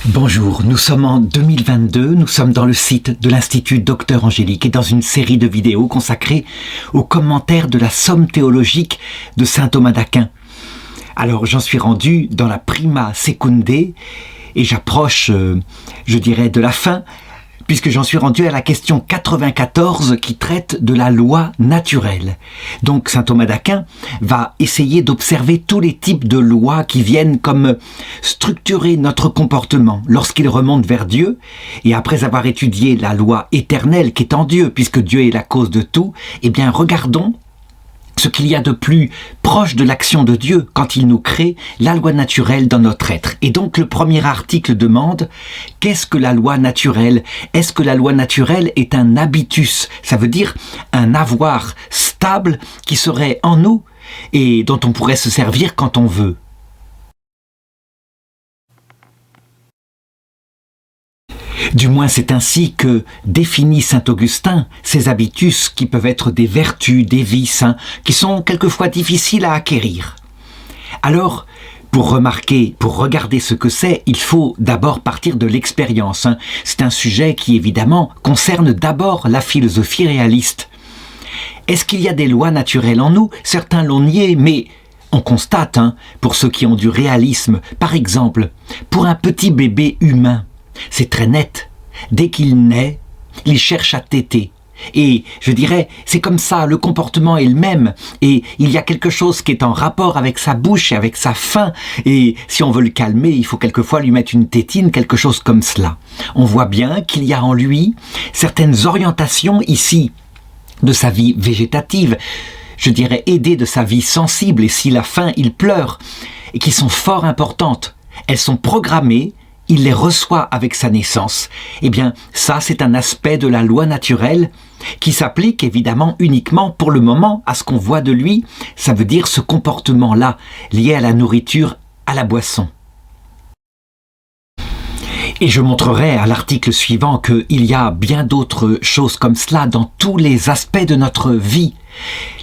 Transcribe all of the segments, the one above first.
Bonjour, nous sommes en 2022, nous sommes dans le site de l'Institut Docteur Angélique et dans une série de vidéos consacrées aux commentaires de la somme théologique de saint Thomas d'Aquin. Alors j'en suis rendu dans la Prima Secundae et j'approche, je dirais, de la fin, puisque j'en suis rendu à la question 94 qui traite de la loi naturelle. Donc saint Thomas d'Aquin va essayer d'observer tous les types de lois qui viennent comme structurer notre comportement lorsqu'il remonte vers Dieu, et après avoir étudié la loi éternelle qui est en Dieu, puisque Dieu est la cause de tout, eh bien regardons ce qu'il y a de plus proche de l'action de Dieu quand il nous crée la loi naturelle dans notre être. Et donc le premier article demande, qu'est-ce que la loi naturelle? Est-ce que la loi naturelle est un habitus? Ça veut dire un avoir stable qui serait en nous et dont on pourrait se servir quand on veut. Du moins, c'est ainsi que définit saint Augustin ces habitus qui peuvent être des vertus, des vices, qui sont quelquefois difficiles à acquérir. Alors, pour regarder ce que c'est, il faut d'abord partir de l'expérience. C'est un sujet qui, évidemment, concerne d'abord la philosophie réaliste. Est-ce qu'il y a des lois naturelles en nous? Certains l'ont nié, mais on constate, pour ceux qui ont du réalisme, par exemple, pour un petit bébé humain, c'est très net. Dès qu'il naît, il cherche à téter. Et je dirais, c'est comme ça, le comportement est le même. Et il y a quelque chose qui est en rapport avec sa bouche et avec sa faim. Et si on veut le calmer, il faut quelquefois lui mettre une tétine, quelque chose comme cela. On voit bien qu'il y a en lui certaines orientations ici de sa vie végétative, je dirais aidées de sa vie sensible. Et s'il a faim, il pleure. Et qui sont fort importantes. Elles sont programmées. Il les reçoit avec sa naissance. Eh bien, ça, c'est un aspect de la loi naturelle qui s'applique évidemment uniquement pour le moment à ce qu'on voit de lui. Ça veut dire ce comportement-là, lié à la nourriture, à la boisson. Et je montrerai à l'article suivant qu'il y a bien d'autres choses comme cela dans tous les aspects de notre vie.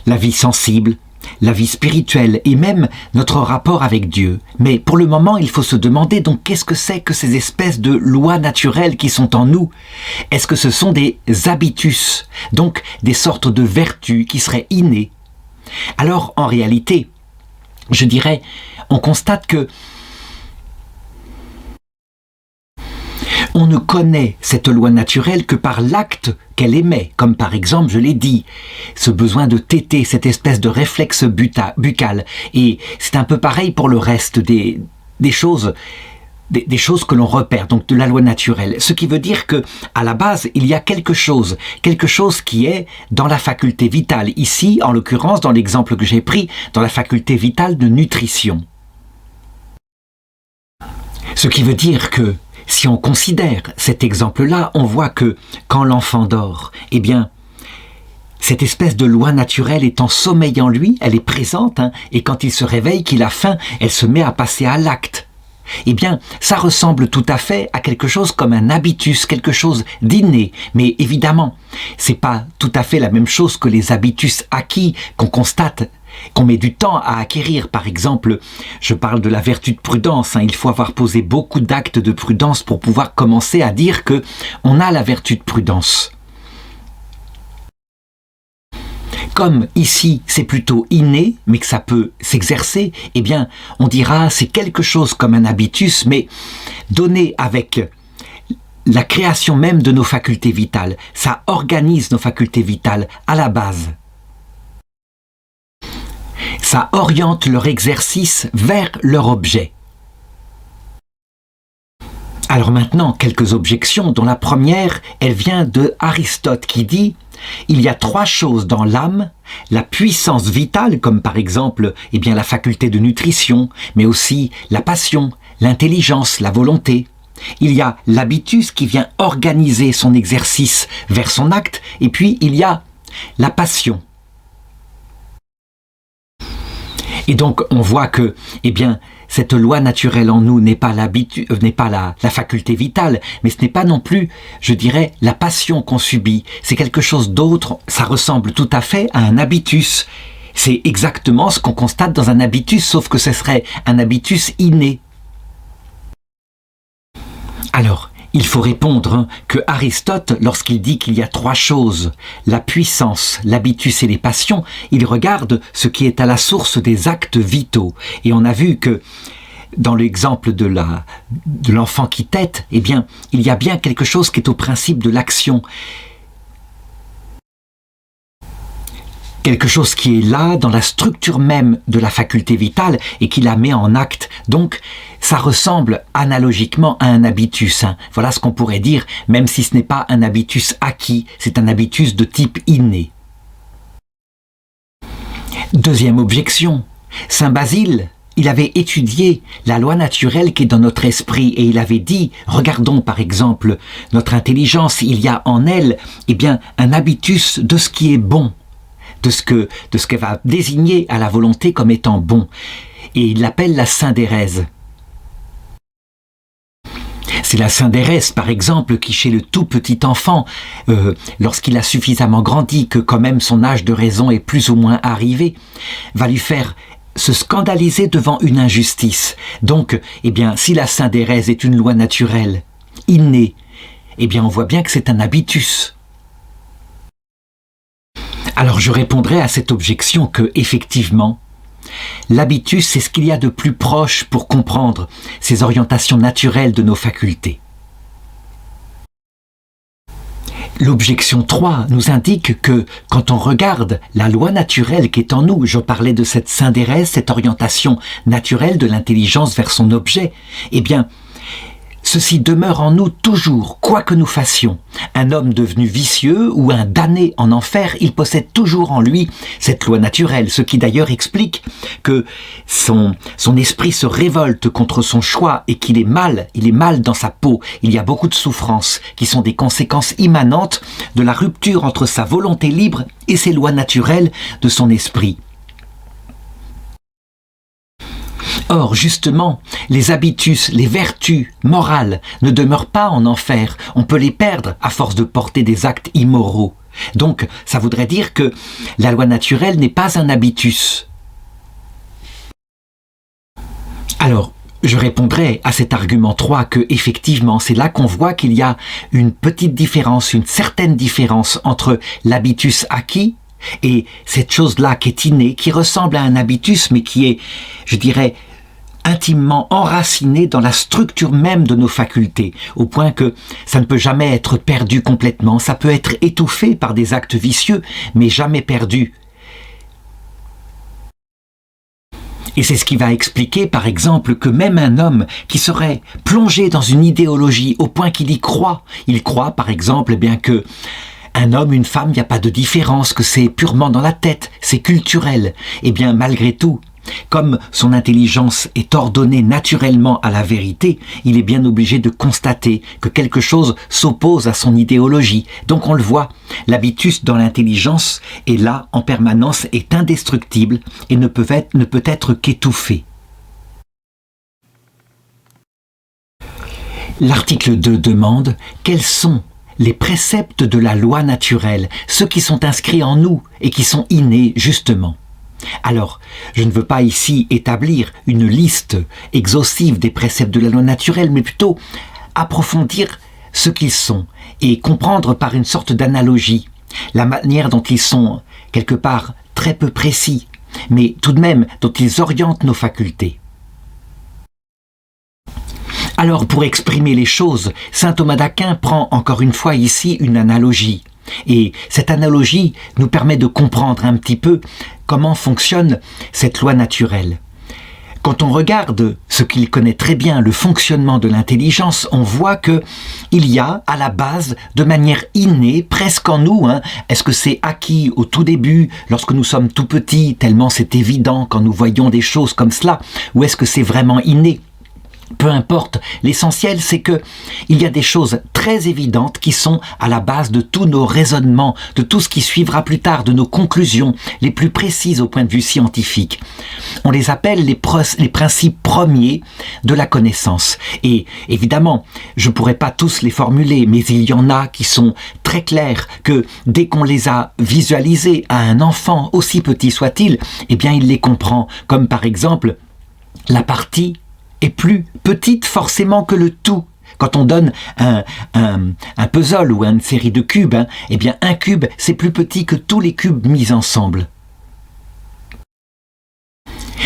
La vie sensible, la vie spirituelle et même notre rapport avec Dieu. Mais pour le moment, il faut se demander donc qu'est-ce que c'est que ces espèces de lois naturelles qui sont en nous? Est-ce que ce sont des habitus, donc des sortes de vertus qui seraient innées? Alors, en réalité, je dirais, on constate que on ne connaît cette loi naturelle que par l'acte qu'elle émet, comme par exemple, je l'ai dit, ce besoin de téter, cette espèce de réflexe buccal. Et c'est un peu pareil pour le reste des choses que l'on repère, donc de la loi naturelle. Ce qui veut dire que, à la base, il y a quelque chose qui est dans la faculté vitale. Ici, en l'occurrence, dans l'exemple que j'ai pris, dans la faculté vitale de nutrition. Ce qui veut dire que, si on considère cet exemple-là, on voit que quand l'enfant dort, eh bien, cette espèce de loi naturelle est en sommeil en lui, elle est présente, et quand il se réveille, qu'il a faim, elle se met à passer à l'acte. Eh bien, ça ressemble tout à fait à quelque chose comme un habitus, quelque chose d'inné. Mais évidemment, c'est pas tout à fait la même chose que les habitus acquis qu'on constate, qu'on met du temps à acquérir. Par exemple, je parle de la vertu de prudence. Il faut avoir posé beaucoup d'actes de prudence pour pouvoir commencer à dire que on a la vertu de prudence. Comme ici, c'est plutôt inné, mais que ça peut s'exercer, eh bien, on dira c'est quelque chose comme un habitus, mais donné avec la création même de nos facultés vitales. Ça organise nos facultés vitales à la base. Ça oriente leur exercice vers leur objet. Alors maintenant, quelques objections, dont la première, elle vient de Aristote qui dit « Il y a trois choses dans l'âme, la puissance vitale, comme par exemple la faculté de nutrition, mais aussi la passion, l'intelligence, la volonté. Il y a l'habitus qui vient organiser son exercice vers son acte, et puis il y a la passion. » Et donc on voit que, cette loi naturelle en nous n'est pas la faculté vitale, mais ce n'est pas non plus, je dirais, la passion qu'on subit. C'est quelque chose d'autre, ça ressemble tout à fait à un habitus. C'est exactement ce qu'on constate dans un habitus, sauf que ce serait un habitus inné. Alors, il faut répondre que Aristote, lorsqu'il dit qu'il y a trois choses, la puissance, l'habitus et les passions, il regarde ce qui est à la source des actes vitaux. Et on a vu que dans l'exemple de l'enfant qui tète, eh bien, il y a bien quelque chose qui est au principe de l'action. Quelque chose qui est là dans la structure même de la faculté vitale et qui la met en acte. Donc, ça ressemble analogiquement à un habitus. Voilà ce qu'on pourrait dire, même si ce n'est pas un habitus acquis, c'est un habitus de type inné. Deuxième objection, Saint Basile, il avait étudié la loi naturelle qui est dans notre esprit et il avait dit, regardons par exemple notre intelligence, il y a en elle eh bien, un habitus de ce qui est bon. De ce qu'elle va désigner à la volonté comme étant bon. Et il l'appelle la syndérèse. C'est la syndérèse, par exemple, qui chez le tout petit enfant, lorsqu'il a suffisamment grandi, que quand même son âge de raison est plus ou moins arrivé, va lui faire se scandaliser devant une injustice. Donc, eh bien, si la syndérèse est une loi naturelle, innée, eh bien, on voit bien que c'est un habitus. Alors je répondrai à cette objection que, effectivement, l'habitus, c'est ce qu'il y a de plus proche pour comprendre ces orientations naturelles de nos facultés. L'objection 3 nous indique que, quand on regarde la loi naturelle qui est en nous, je parlais de cette syndérèse, cette orientation naturelle de l'intelligence vers son objet, eh bien, ceci demeure en nous toujours, quoi que nous fassions. Un homme devenu vicieux ou un damné en enfer, il possède toujours en lui cette loi naturelle, ce qui d'ailleurs explique que son esprit se révolte contre son choix et qu'il est mal, il est mal dans sa peau. Il y a beaucoup de souffrances qui sont des conséquences immanentes de la rupture entre sa volonté libre et ses lois naturelles de son esprit. Or, justement, les habitus, les vertus morales ne demeurent pas en enfer. On peut les perdre à force de porter des actes immoraux. Donc, ça voudrait dire que la loi naturelle n'est pas un habitus. Alors, je répondrai à cet argument 3 que, effectivement, c'est là qu'on voit qu'il y a une petite différence, une certaine différence entre l'habitus acquis et cette chose-là qui est innée, qui ressemble à un habitus, mais qui est, je dirais, intimement enraciné dans la structure même de nos facultés, au point que ça ne peut jamais être perdu complètement, ça peut être étouffé par des actes vicieux, mais jamais perdu. Et c'est ce qui va expliquer, par exemple, que même un homme qui serait plongé dans une idéologie au point qu'il y croit, il croit, par exemple, eh bien que un homme, une femme, il n'y a pas de différence, que c'est purement dans la tête, c'est culturel. Eh bien, malgré tout, comme son intelligence est ordonnée naturellement à la vérité, il est bien obligé de constater que quelque chose s'oppose à son idéologie. Donc on le voit, l'habitus dans l'intelligence est là en permanence, est indestructible et ne peut être qu'étouffé. L'article 2 demande quels sont les préceptes de la loi naturelle, ceux qui sont inscrits en nous et qui sont innés justement. Alors, je ne veux pas ici établir une liste exhaustive des préceptes de la loi naturelle, mais plutôt approfondir ce qu'ils sont et comprendre par une sorte d'analogie la manière dont ils sont quelque part très peu précis, mais tout de même dont ils orientent nos facultés. Alors, pour exprimer les choses, saint Thomas d'Aquin prend encore une fois ici une analogie. Et cette analogie nous permet de comprendre un petit peu comment fonctionne cette loi naturelle. Quand on regarde ce qu'il connaît très bien, le fonctionnement de l'intelligence, on voit que il y a à la base, de manière innée, presque en nous, est-ce que c'est acquis au tout début, lorsque nous sommes tout petits, tellement c'est évident quand nous voyons des choses comme cela, ou est-ce que c'est vraiment inné ? Peu importe, l'essentiel c'est que il y a des choses très évidentes qui sont à la base de tous nos raisonnements, de tout ce qui suivra plus tard, de nos conclusions les plus précises au point de vue scientifique. On les appelle les principes premiers de la connaissance. Et évidemment, je ne pourrais pas tous les formuler, mais il y en a qui sont très clairs que dès qu'on les a visualisés à un enfant, aussi petit soit-il, eh bien il les comprend. Comme par exemple, la partie est plus petite forcément que le tout. Quand on donne un puzzle ou une série de cubes, eh bien un cube, c'est plus petit que tous les cubes mis ensemble.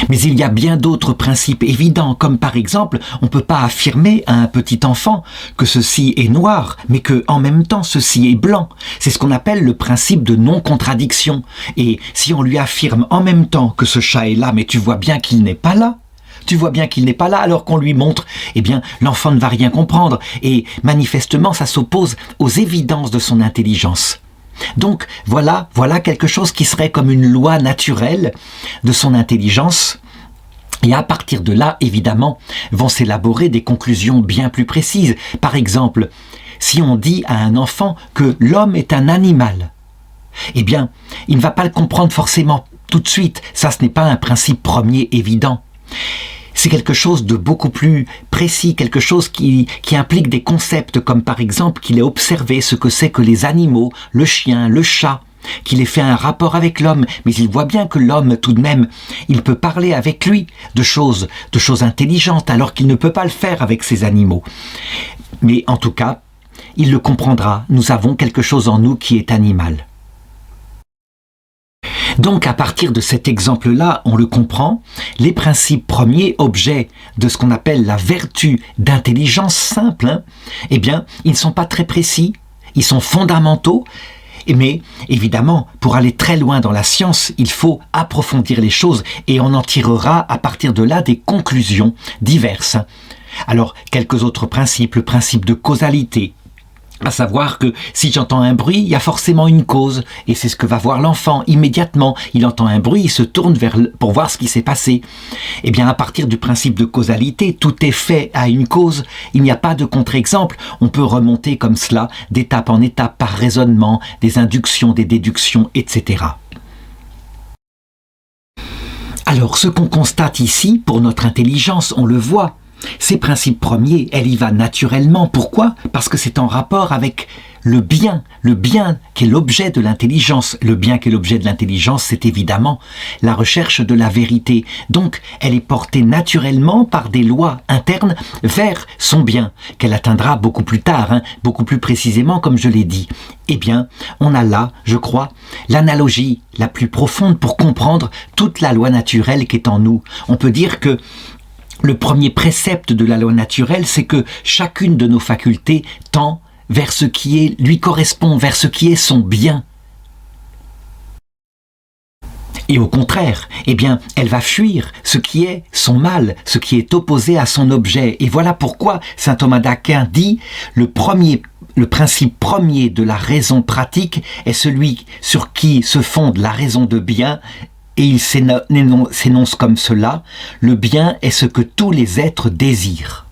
Mais il y a bien d'autres principes évidents, comme par exemple, on ne peut pas affirmer à un petit enfant que ceci est noir, mais que en même temps ceci est blanc. C'est ce qu'on appelle le principe de non-contradiction. Et si on lui affirme en même temps que ce chat est là, mais tu vois bien qu'il n'est pas là, alors qu'on lui montre, eh bien, l'enfant ne va rien comprendre. Et manifestement, ça s'oppose aux évidences de son intelligence. Donc voilà quelque chose qui serait comme une loi naturelle de son intelligence. Et à partir de là, évidemment, vont s'élaborer des conclusions bien plus précises. Par exemple, si on dit à un enfant que l'homme est un animal, eh bien, il ne va pas le comprendre forcément tout de suite. Ça, ce n'est pas un principe premier évident. C'est quelque chose de beaucoup plus précis, quelque chose qui implique des concepts comme par exemple qu'il ait observé ce que c'est que les animaux, le chien, le chat, qu'il ait fait un rapport avec l'homme, mais il voit bien que l'homme tout de même, il peut parler avec lui de choses intelligentes alors qu'il ne peut pas le faire avec ces animaux. Mais en tout cas, il le comprendra, nous avons quelque chose en nous qui est animal. Donc à partir de cet exemple-là, on le comprend, les principes premiers, objets de ce qu'on appelle la vertu d'intelligence simple, eh bien, ils ne sont pas très précis, ils sont fondamentaux, mais évidemment, pour aller très loin dans la science, il faut approfondir les choses et on en tirera à partir de là des conclusions diverses. Alors, quelques autres principes, le principe de causalité, à savoir que si j'entends un bruit, il y a forcément une cause, et c'est ce que va voir l'enfant immédiatement. Il entend un bruit, il se tourne pour voir ce qui s'est passé. Eh bien, à partir du principe de causalité, tout est fait à une cause. Il n'y a pas de contre-exemple. On peut remonter comme cela, d'étape en étape, par raisonnement, des inductions, des déductions, etc. Alors, ce qu'on constate ici, pour notre intelligence, on le voit. Ces principes premiers, elle y va naturellement. Pourquoi ? Parce que c'est en rapport avec le bien qui est l'objet de l'intelligence. Le bien qui est l'objet de l'intelligence, c'est évidemment la recherche de la vérité. Donc, elle est portée naturellement par des lois internes vers son bien, qu'elle atteindra beaucoup plus tard, beaucoup plus précisément, comme je l'ai dit. Eh bien, on a là, je crois, l'analogie la plus profonde pour comprendre toute la loi naturelle qui est en nous. On peut dire que le premier précepte de la loi naturelle, c'est que chacune de nos facultés tend vers ce qui lui correspond, vers ce qui est son bien. Et au contraire, eh bien, elle va fuir ce qui est son mal, ce qui est opposé à son objet. Et voilà pourquoi saint Thomas d'Aquin dit le principe premier de la raison pratique est celui sur qui se fonde la raison de bien. Et il s'énonce comme cela, le bien est ce que tous les êtres désirent.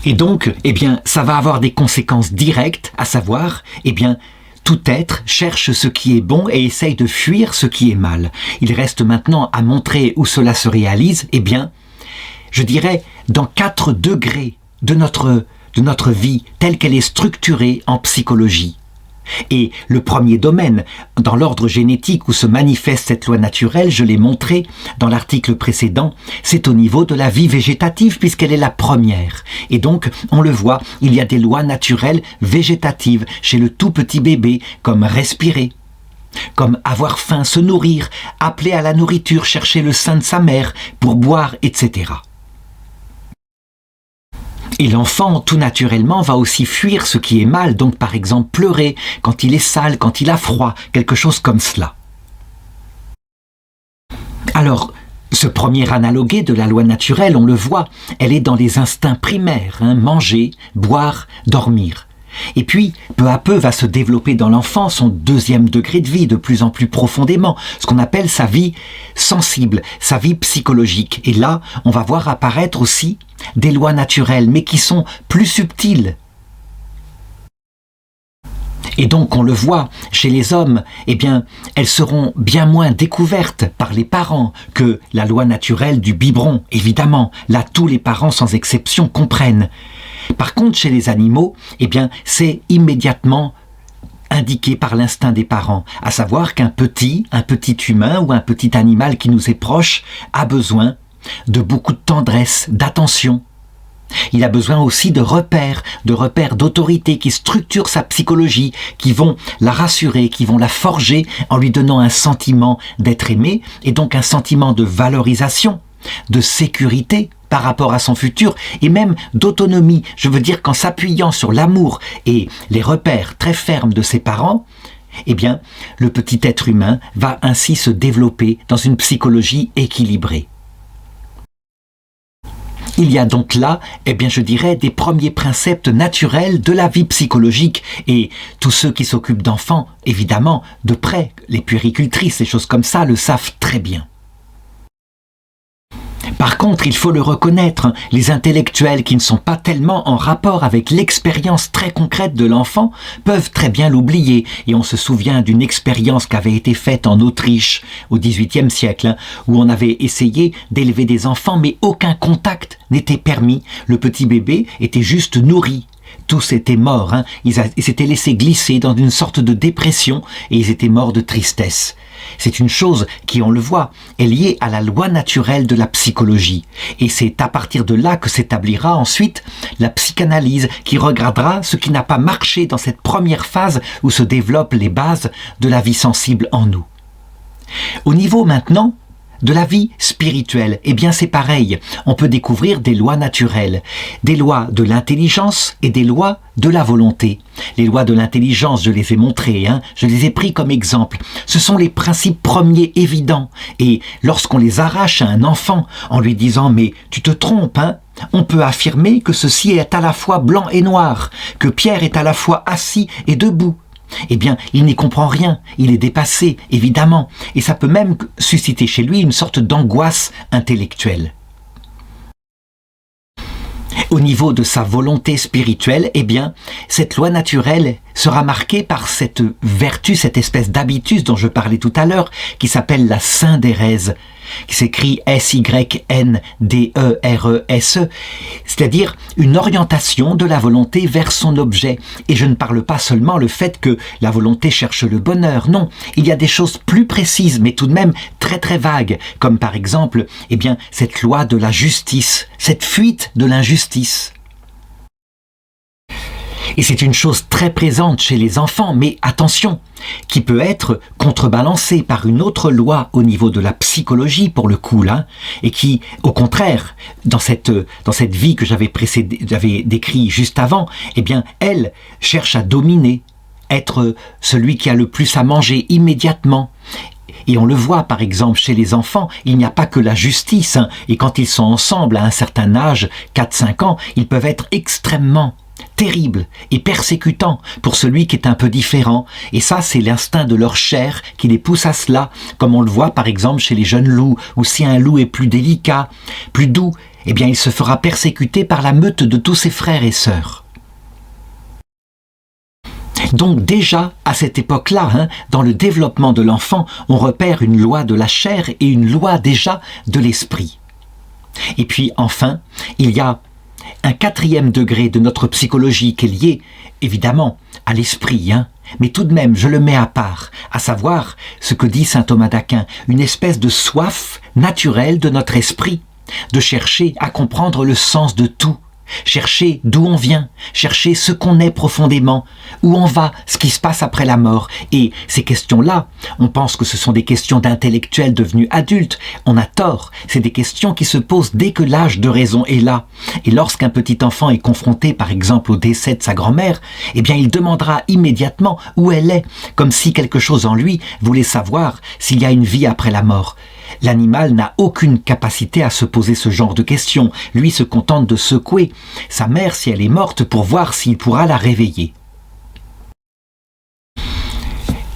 Et donc, eh bien, ça va avoir des conséquences directes, à savoir, eh bien, tout être cherche ce qui est bon et essaye de fuir ce qui est mal. Il reste maintenant à montrer où cela se réalise, eh bien, je dirais, dans 4 degrés de notre vie, telle qu'elle est structurée en psychologie. Et le premier domaine, dans l'ordre génétique où se manifeste cette loi naturelle, je l'ai montré dans l'article précédent, c'est au niveau de la vie végétative puisqu'elle est la première. Et donc, on le voit, il y a des lois naturelles végétatives chez le tout petit bébé, comme respirer, comme avoir faim, se nourrir, appeler à la nourriture, chercher le sein de sa mère pour boire, etc. Et l'enfant, tout naturellement, va aussi fuir ce qui est mal, donc par exemple pleurer quand il est sale, quand il a froid, quelque chose comme cela. Alors, ce premier analogué de la loi naturelle, on le voit, elle est dans les instincts primaires, manger, boire, dormir. Et puis, peu à peu, va se développer dans l'enfant son deuxième degré de vie, de plus en plus profondément, ce qu'on appelle sa vie sensible, sa vie psychologique. Et là, on va voir apparaître aussi des lois naturelles, mais qui sont plus subtiles. Et donc, on le voit, chez les hommes, eh bien, elles seront bien moins découvertes par les parents que la loi naturelle du biberon, évidemment. Là, tous les parents, sans exception, comprennent. Par contre, chez les animaux, eh bien, c'est immédiatement indiqué par l'instinct des parents, à savoir qu'un petit humain ou un petit animal qui nous est proche a besoin de beaucoup de tendresse, d'attention. Il a besoin aussi de repères d'autorité qui structurent sa psychologie, qui vont la rassurer, qui vont la forger en lui donnant un sentiment d'être aimé et donc un sentiment de valorisation, de sécurité par rapport à son futur et même d'autonomie. Je veux dire qu'en s'appuyant sur l'amour et les repères très fermes de ses parents, eh bien, le petit être humain va ainsi se développer dans une psychologie équilibrée. Il y a donc là, eh bien, je dirais, des premiers préceptes naturels de la vie psychologique et tous ceux qui s'occupent d'enfants, évidemment, de près, les puéricultrices, les choses comme ça, le savent très bien. Par contre, il faut le reconnaître, les intellectuels qui ne sont pas tellement en rapport avec l'expérience très concrète de l'enfant peuvent très bien l'oublier. Et on se souvient d'une expérience qui avait été faite en Autriche au XVIIIe siècle, où on avait essayé d'élever des enfants, mais aucun contact n'était permis. Le petit bébé était juste nourri. Tous étaient morts, ils s'étaient laissés glisser dans une sorte de dépression et ils étaient morts de tristesse. C'est une chose qui, on le voit, est liée à la loi naturelle de la psychologie. Et c'est à partir de là que s'établira ensuite la psychanalyse qui regardera ce qui n'a pas marché dans cette première phase où se développent les bases de la vie sensible en nous. Au niveau maintenant de la vie spirituelle, eh bien c'est pareil. On peut découvrir des lois naturelles, des lois de l'intelligence et des lois de la volonté. Les lois de l'intelligence, je les ai montrées, je les ai pris comme exemple. Ce sont les principes premiers évidents. Et lorsqu'on les arrache à un enfant en lui disant « mais tu te trompes, on peut affirmer que ceci est à la fois blanc et noir, que Pierre est à la fois assis et debout. » Eh bien, il n'y comprend rien, il est dépassé, évidemment, et ça peut même susciter chez lui une sorte d'angoisse intellectuelle. Au niveau de sa volonté spirituelle, eh bien, cette loi naturelle sera marquée par cette vertu, cette espèce d'habitus dont je parlais tout à l'heure, qui s'appelle la syndérèse, qui s'écrit S-Y-N-D-E-R-E-S-E, c'est-à-dire une orientation de la volonté vers son objet. Et je ne parle pas seulement le fait que la volonté cherche le bonheur, non, il y a des choses plus précises, mais tout de même très très vagues, comme par exemple, eh bien, cette loi de la justice, cette fuite de l'injustice. Et c'est une chose très présente chez les enfants, mais attention, qui peut être contrebalancée par une autre loi au niveau de la psychologie, pour le coup, là, et qui, au contraire, dans cette vie que j'avais décrite juste avant, eh bien, elle cherche à dominer, être celui qui a le plus à manger immédiatement. Et on le voit par exemple chez les enfants, il n'y a pas que la justice, et quand ils sont ensemble à un certain âge, 4-5 ans, ils peuvent être extrêmement terribles et persécutants pour celui qui est un peu différent. Et ça, c'est l'instinct de leur chair qui les pousse à cela, comme on le voit par exemple chez les jeunes loups, où si un loup est plus délicat, plus doux, eh bien il se fera persécuter par la meute de tous ses frères et sœurs. Donc déjà, à cette époque-là, dans le développement de l'enfant, on repère une loi de la chair et une loi déjà de l'esprit. Et puis enfin, il y a un 4e degré de notre psychologie qui est lié, évidemment, à l'esprit, mais tout de même, je le mets à part, à savoir ce que dit saint Thomas d'Aquin, une espèce de soif naturelle de notre esprit, de chercher à comprendre le sens de tout, chercher d'où on vient, chercher ce qu'on est profondément, où on va, ce qui se passe après la mort. Et ces questions-là, on pense que ce sont des questions d'intellectuels devenus adultes. On a tort. C'est des questions qui se posent dès que l'âge de raison est là. Et lorsqu'un petit enfant est confronté, par exemple, au décès de sa grand-mère, eh bien, il demandera immédiatement où elle est, comme si quelque chose en lui voulait savoir s'il y a une vie après la mort. L'animal n'a aucune capacité à se poser ce genre de questions. Lui se contente de secouer sa mère si elle est morte pour voir s'il pourra la réveiller.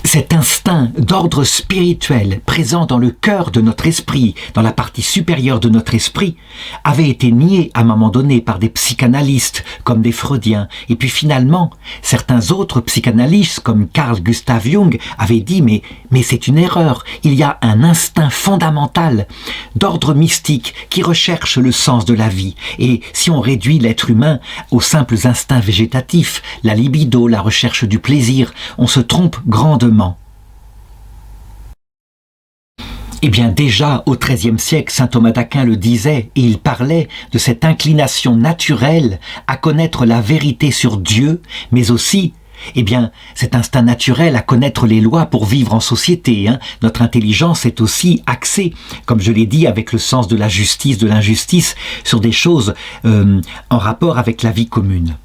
Cet instinct d'ordre spirituel présent dans le cœur de notre esprit, dans la partie supérieure de notre esprit, avait été nié à un moment donné par des psychanalystes comme des freudiens. Et puis finalement, certains autres psychanalystes comme Carl Gustav Jung avaient dit mais c'est une erreur. Il y a un instinct fondamental d'ordre mystique qui recherche le sens de la vie. Et si on réduit l'être humain aux simples instincts végétatifs, la libido, la recherche du plaisir, on se trompe grandement. Eh bien déjà au XIIIe siècle, saint Thomas d'Aquin le disait, et il parlait de cette inclination naturelle à connaître la vérité sur Dieu, mais aussi cet instinct naturel à connaître les lois pour vivre en société. Notre intelligence est aussi axée, comme je l'ai dit, avec le sens de la justice, de l'injustice, sur des choses en rapport avec la vie commune.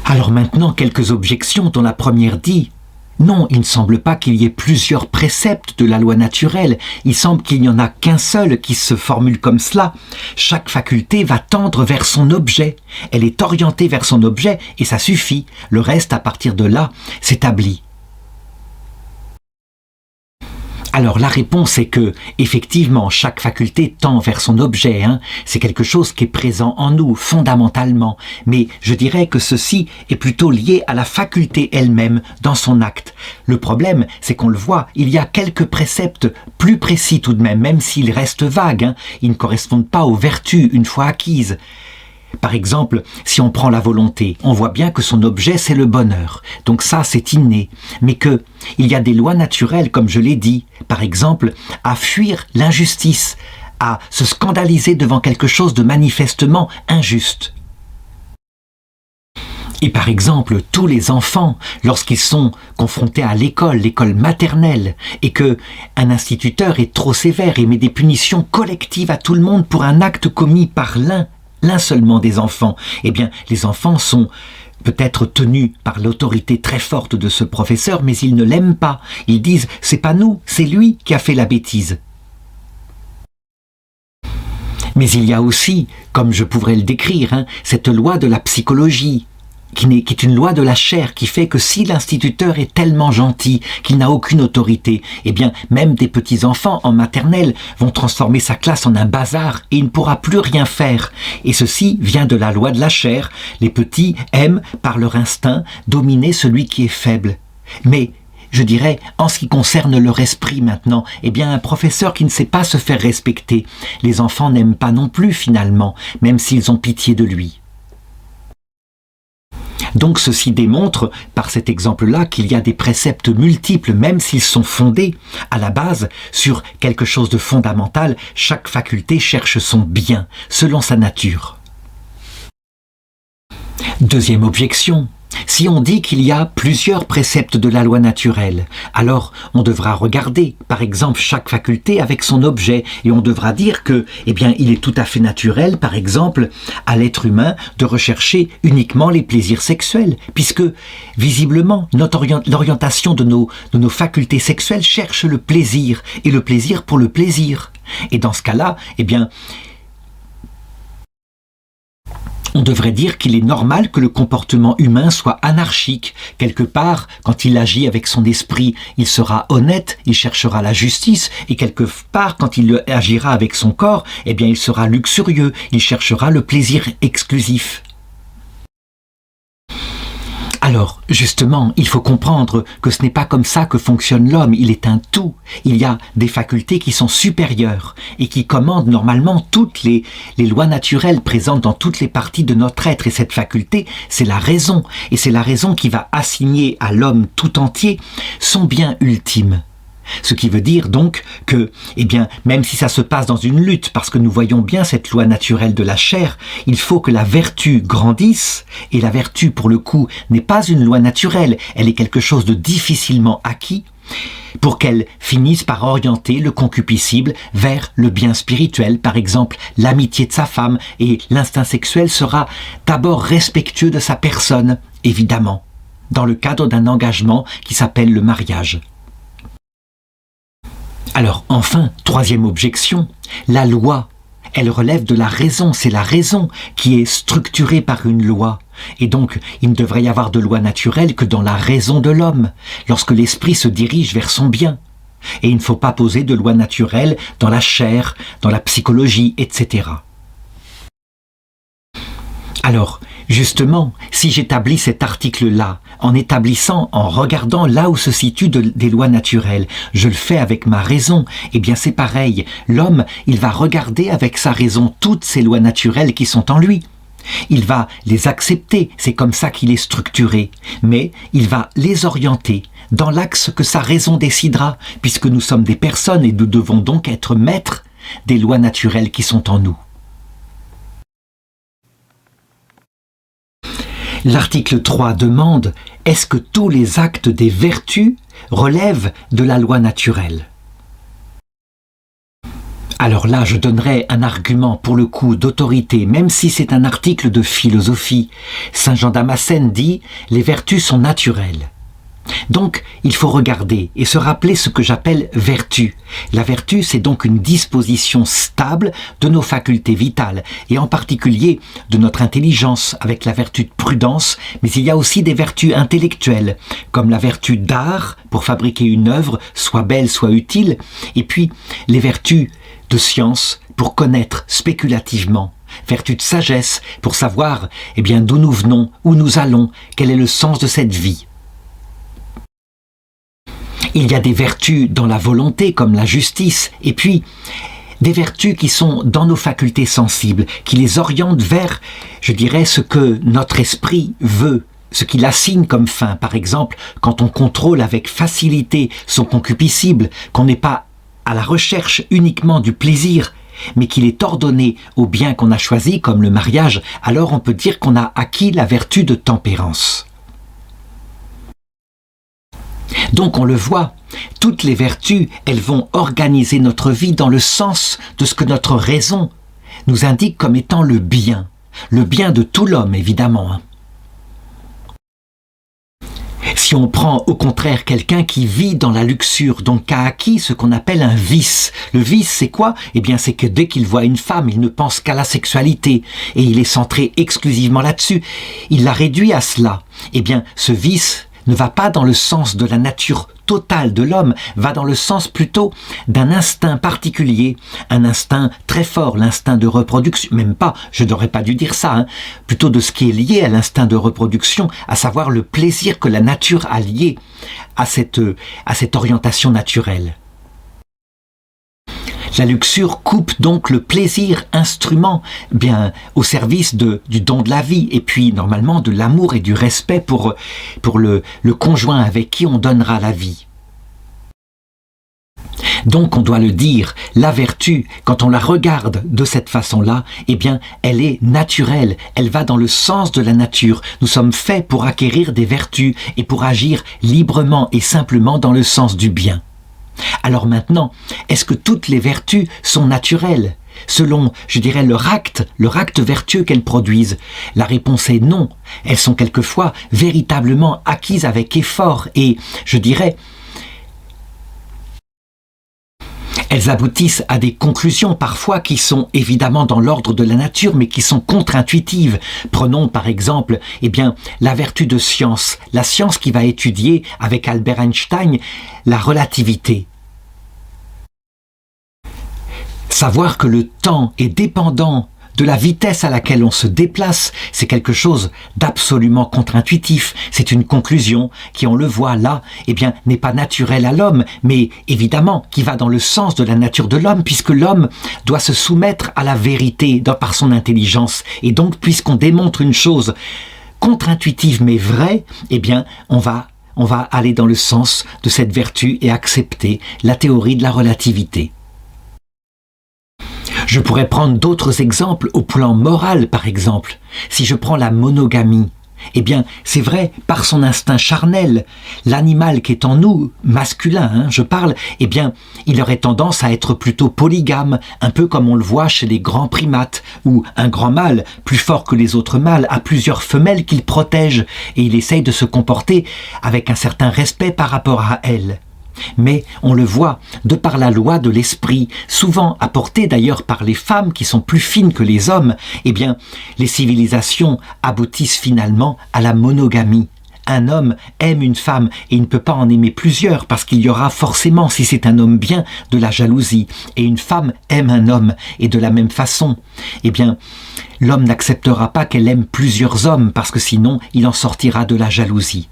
Alors maintenant, quelques objections, dont la première dit: non, il ne semble pas qu'il y ait plusieurs préceptes de la loi naturelle, il semble qu'il n'y en a qu'un seul qui se formule comme cela. Chaque faculté va tendre vers son objet, elle est orientée vers son objet et ça suffit, le reste à partir de là s'établit. Alors la réponse est que, effectivement, chaque faculté tend vers son objet, c'est quelque chose qui est présent en nous, fondamentalement, mais je dirais que ceci est plutôt lié à la faculté elle-même dans son acte. Le problème, c'est qu'on le voit, il y a quelques préceptes plus précis tout de même s'ils restent vagues, ils ne correspondent pas aux vertus une fois acquises. Par exemple, si on prend la volonté, on voit bien que son objet c'est le bonheur, donc ça c'est inné, mais que il y a des lois naturelles comme je l'ai dit, par exemple à fuir l'injustice, à se scandaliser devant quelque chose de manifestement injuste. Et par exemple, tous les enfants, lorsqu'ils sont confrontés à l'école maternelle, et que un instituteur est trop sévère et met des punitions collectives à tout le monde pour un acte commis par l'un seulement des enfants, les enfants sont peut-être tenus par l'autorité très forte de ce professeur, mais ils ne l'aiment pas. Ils disent « c'est pas nous, c'est lui qui a fait la bêtise ». Mais il y a aussi, comme je pourrais le décrire, cette loi de la psychologie, qui est une loi de la chair, qui fait que si l'instituteur est tellement gentil qu'il n'a aucune autorité, même des petits-enfants en maternelle vont transformer sa classe en un bazar et il ne pourra plus rien faire. Et ceci vient de la loi de la chair. Les petits aiment, par leur instinct, dominer celui qui est faible. Mais je dirais, en ce qui concerne leur esprit maintenant, un professeur qui ne sait pas se faire respecter, les enfants n'aiment pas non plus finalement, même s'ils ont pitié de lui. Donc ceci démontre, par cet exemple-là, qu'il y a des préceptes multiples, même s'ils sont fondés, à la base, sur quelque chose de fondamental. Chaque faculté cherche son bien, selon sa nature. Deuxième objection. Si on dit qu'il y a plusieurs préceptes de la loi naturelle, alors on devra regarder, par exemple, chaque faculté avec son objet, et on devra dire que, il est tout à fait naturel, par exemple, à l'être humain de rechercher uniquement les plaisirs sexuels, puisque, visiblement, l'orientation de nos facultés sexuelles cherche le plaisir, et le plaisir pour le plaisir. Et dans ce cas-là, on devrait dire qu'il est normal que le comportement humain soit anarchique. Quelque part, quand il agit avec son esprit, il sera honnête, il cherchera la justice, et quelque part, quand il agira avec son corps, il sera luxurieux, il cherchera le plaisir exclusif. Alors, justement, il faut comprendre que ce n'est pas comme ça que fonctionne l'homme, il est un tout. Il y a des facultés qui sont supérieures et qui commandent normalement toutes les lois naturelles présentes dans toutes les parties de notre être. Et cette faculté, c'est la raison. Et c'est la raison qui va assigner à l'homme tout entier son bien ultime. Ce qui veut dire donc que, même si ça se passe dans une lutte, parce que nous voyons bien cette loi naturelle de la chair, il faut que la vertu grandisse, et la vertu, pour le coup, n'est pas une loi naturelle, elle est quelque chose de difficilement acquis, pour qu'elle finisse par orienter le concupiscible vers le bien spirituel, par exemple l'amitié de sa femme, et l'instinct sexuel sera d'abord respectueux de sa personne, évidemment, dans le cadre d'un engagement qui s'appelle le mariage. Alors enfin, troisième objection, la loi, elle relève de la raison, c'est la raison qui est structurée par une loi. Et donc, il ne devrait y avoir de loi naturelle que dans la raison de l'homme, lorsque l'esprit se dirige vers son bien. Et il ne faut pas poser de loi naturelle dans la chair, dans la psychologie, etc. Alors, justement, si j'établis cet article-là, en regardant là où se situent des lois naturelles, je le fais avec ma raison, c'est pareil. L'homme, il va regarder avec sa raison toutes ces lois naturelles qui sont en lui. Il va les accepter, c'est comme ça qu'il est structuré, mais il va les orienter dans l'axe que sa raison décidera, puisque nous sommes des personnes et nous devons donc être maîtres des lois naturelles qui sont en nous. L'article 3 demande « Est-ce que tous les actes des vertus relèvent de la loi naturelle ?» Alors là, je donnerai un argument pour le coup d'autorité, même si c'est un article de philosophie. Saint Jean Damascène dit « Les vertus sont naturelles ». Donc, il faut regarder et se rappeler ce que j'appelle vertu. La vertu, c'est donc une disposition stable de nos facultés vitales, et en particulier de notre intelligence, avec la vertu de prudence, mais il y a aussi des vertus intellectuelles, comme la vertu d'art, pour fabriquer une œuvre, soit belle, soit utile, et puis les vertus de science, pour connaître spéculativement, vertu de sagesse, pour savoir d'où nous venons, où nous allons, quel est le sens de cette vie. Il y a des vertus dans la volonté, comme la justice, et puis des vertus qui sont dans nos facultés sensibles, qui les orientent vers, je dirais, ce que notre esprit veut, ce qu'il assigne comme fin. Par exemple, quand on contrôle avec facilité son concupiscible, qu'on n'est pas à la recherche uniquement du plaisir, mais qu'il est ordonné au bien qu'on a choisi, comme le mariage, alors on peut dire qu'on a acquis la vertu de tempérance. Donc on le voit, toutes les vertus, elles vont organiser notre vie dans le sens de ce que notre raison nous indique comme étant le bien de tout l'homme évidemment. Si on prend au contraire quelqu'un qui vit dans la luxure, donc qui a acquis ce qu'on appelle un vice. Le vice, c'est quoi? C'est que dès qu'il voit une femme, il ne pense qu'à la sexualité et il est centré exclusivement là-dessus. Il la réduit à cela. Ce vice ne va pas dans le sens de la nature totale de l'homme, va dans le sens plutôt d'un instinct particulier, un instinct très fort, l'instinct de reproduction, même pas, je n'aurais pas dû dire ça, plutôt de ce qui est lié à l'instinct de reproduction, à savoir le plaisir que la nature a lié à cette orientation naturelle. La luxure coupe donc le plaisir instrument au service du don de la vie et puis normalement de l'amour et du respect pour le conjoint avec qui on donnera la vie. Donc on doit le dire, la vertu, quand on la regarde de cette façon-là, elle est naturelle, elle va dans le sens de la nature. Nous sommes faits pour acquérir des vertus et pour agir librement et simplement dans le sens du bien. Alors maintenant, est-ce que toutes les vertus sont naturelles, selon, je dirais, leur acte vertueux qu'elles produisent? La réponse est non. Elles sont quelquefois véritablement acquises avec effort et, je dirais, elles aboutissent à des conclusions parfois qui sont évidemment dans l'ordre de la nature, mais qui sont contre-intuitives. Prenons par exemple la vertu de science, la science qui va étudier avec Albert Einstein la relativité. Savoir que le temps est dépendant de la vitesse à laquelle on se déplace, c'est quelque chose d'absolument contre-intuitif. C'est une conclusion qui, on le voit là, n'est pas naturelle à l'homme, mais évidemment qui va dans le sens de la nature de l'homme, puisque l'homme doit se soumettre à la vérité par son intelligence. Et donc, puisqu'on démontre une chose contre-intuitive mais vraie, on va aller dans le sens de cette vertu et accepter la théorie de la relativité. Je pourrais prendre d'autres exemples au plan moral, par exemple. Si je prends la monogamie, c'est vrai, par son instinct charnel, l'animal qui est en nous, masculin, je parle, il aurait tendance à être plutôt polygame, un peu comme on le voit chez les grands primates, où un grand mâle, plus fort que les autres mâles, a plusieurs femelles qu'il protège, et il essaye de se comporter avec un certain respect par rapport à elles. Mais on le voit, de par la loi de l'esprit, souvent apportée d'ailleurs par les femmes qui sont plus fines que les hommes, les civilisations aboutissent finalement à la monogamie. Un homme aime une femme et il ne peut pas en aimer plusieurs parce qu'il y aura forcément, si c'est un homme bien, de la jalousie. Et une femme aime un homme et de la même façon, l'homme n'acceptera pas qu'elle aime plusieurs hommes parce que sinon il en sortira de la jalousie.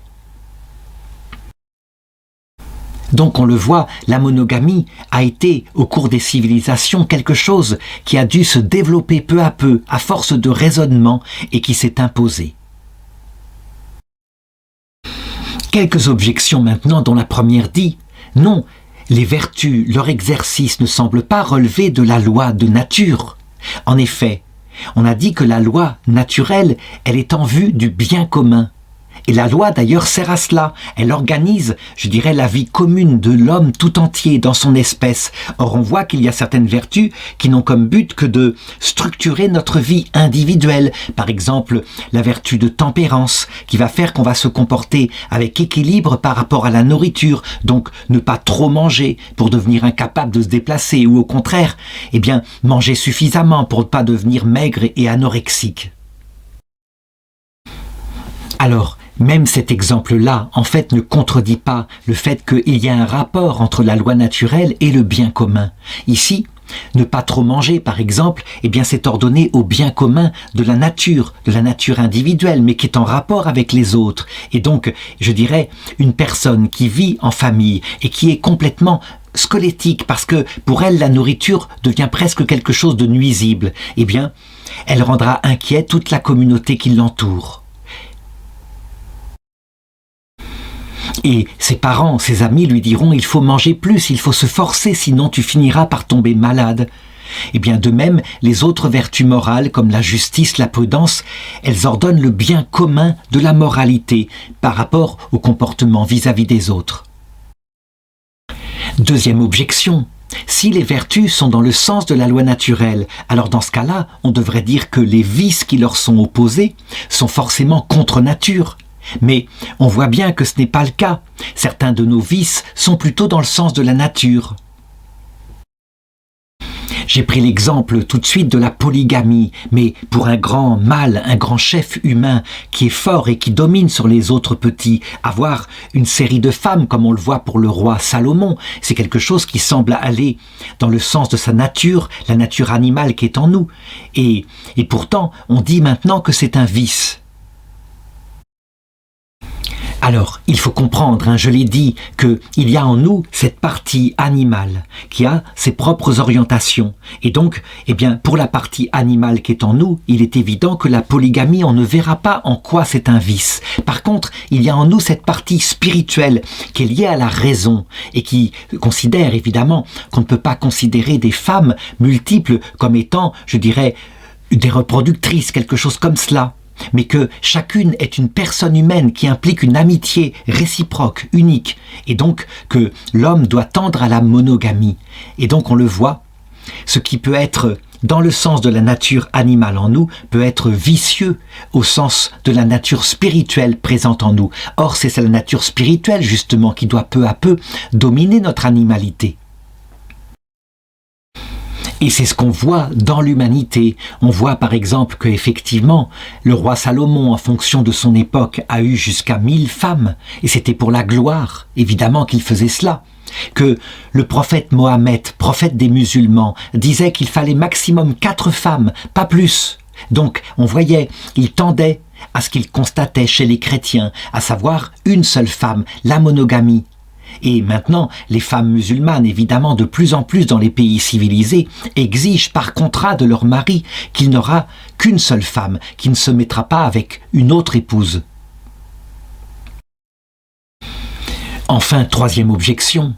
Donc on le voit, la monogamie a été, au cours des civilisations, quelque chose qui a dû se développer peu à peu, à force de raisonnement, et qui s'est imposé. Quelques objections maintenant, dont la première dit « Non, les vertus, leur exercice ne semble pas relever de la loi de nature. En effet, on a dit que la loi naturelle, elle est en vue du bien commun. Et la loi d'ailleurs sert à cela, elle organise, je dirais, la vie commune de l'homme tout entier dans son espèce. Or on voit qu'il y a certaines vertus qui n'ont comme but que de structurer notre vie individuelle. Par exemple, la vertu de tempérance, qui va faire qu'on va se comporter avec équilibre par rapport à la nourriture, donc ne pas trop manger pour devenir incapable de se déplacer, ou au contraire, manger suffisamment pour ne pas devenir maigre et anorexique. Alors, même cet exemple-là, en fait, ne contredit pas le fait qu'il y a un rapport entre la loi naturelle et le bien commun. Ici, ne pas trop manger, par exemple, c'est ordonné au bien commun de la nature individuelle, mais qui est en rapport avec les autres. Et donc, je dirais, une personne qui vit en famille et qui est complètement squelettique, parce que pour elle, la nourriture devient presque quelque chose de nuisible, elle rendra inquiète toute la communauté qui l'entoure. Et ses parents, ses amis lui diront « il faut manger plus, il faut se forcer, sinon tu finiras par tomber malade ». De même, les autres vertus morales, comme la justice, la prudence, elles ordonnent le bien commun de la moralité par rapport au comportement vis-à-vis des autres. Deuxième objection. Si les vertus sont dans le sens de la loi naturelle, alors dans ce cas-là, on devrait dire que les vices qui leur sont opposés sont forcément contre nature. Mais on voit bien que ce n'est pas le cas. Certains de nos vices sont plutôt dans le sens de la nature. J'ai pris l'exemple tout de suite de la polygamie, mais pour un grand mâle, un grand chef humain qui est fort et qui domine sur les autres petits, avoir une série de femmes comme on le voit pour le roi Salomon, c'est quelque chose qui semble aller dans le sens de sa nature, la nature animale qui est en nous. Et pourtant, on dit maintenant que c'est un vice. Alors, il faut comprendre, je l'ai dit, qu'il y a en nous cette partie animale qui a ses propres orientations. Et donc, pour la partie animale qui est en nous, il est évident que la polygamie, on ne verra pas en quoi c'est un vice. Par contre, il y a en nous cette partie spirituelle qui est liée à la raison et qui considère évidemment qu'on ne peut pas considérer des femmes multiples comme étant, je dirais, des reproductrices, quelque chose comme cela. Mais que chacune est une personne humaine qui implique une amitié réciproque, unique, et donc que l'homme doit tendre à la monogamie. Et donc on le voit, ce qui peut être dans le sens de la nature animale en nous, peut être vicieux au sens de la nature spirituelle présente en nous. Or, c'est la nature spirituelle justement qui doit peu à peu dominer notre animalité. Et c'est ce qu'on voit dans l'humanité. On voit par exemple que effectivement, le roi Salomon, en fonction de son époque, a eu jusqu'à 1000 femmes. Et c'était pour la gloire, évidemment, qu'il faisait cela. Que le prophète Mohammed, prophète des musulmans, disait qu'il fallait maximum 4 femmes, pas plus. Donc, on voyait, il tendait à ce qu'il constatait chez les chrétiens, à savoir une seule femme, la monogamie. Et maintenant, les femmes musulmanes, évidemment, de plus en plus dans les pays civilisés, exigent par contrat de leur mari qu'il n'aura qu'une seule femme, qui ne se mettra pas avec une autre épouse. Enfin, troisième objection.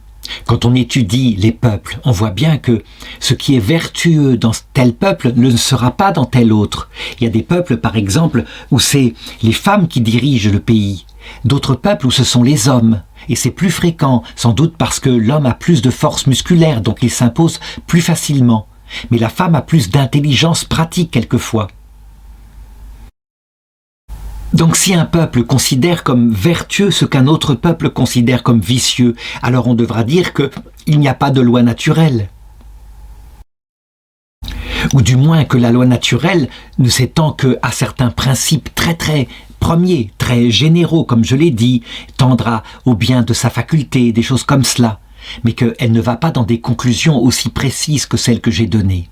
Quand on étudie les peuples, on voit bien que ce qui est vertueux dans tel peuple ne sera pas dans tel autre. Il y a des peuples, par exemple, où c'est les femmes qui dirigent le pays. D'autres peuples où ce sont les hommes. Et c'est plus fréquent, sans doute parce que l'homme a plus de force musculaire, donc il s'impose plus facilement. Mais la femme a plus d'intelligence pratique quelquefois. Donc si un peuple considère comme vertueux ce qu'un autre peuple considère comme vicieux, alors on devra dire qu'il n'y a pas de loi naturelle. Ou du moins que la loi naturelle ne s'étend qu'à certains principes très premiers, très généraux, comme je l'ai dit, tendra au bien de sa faculté, des choses comme cela, mais qu'elle ne va pas dans des conclusions aussi précises que celles que j'ai données.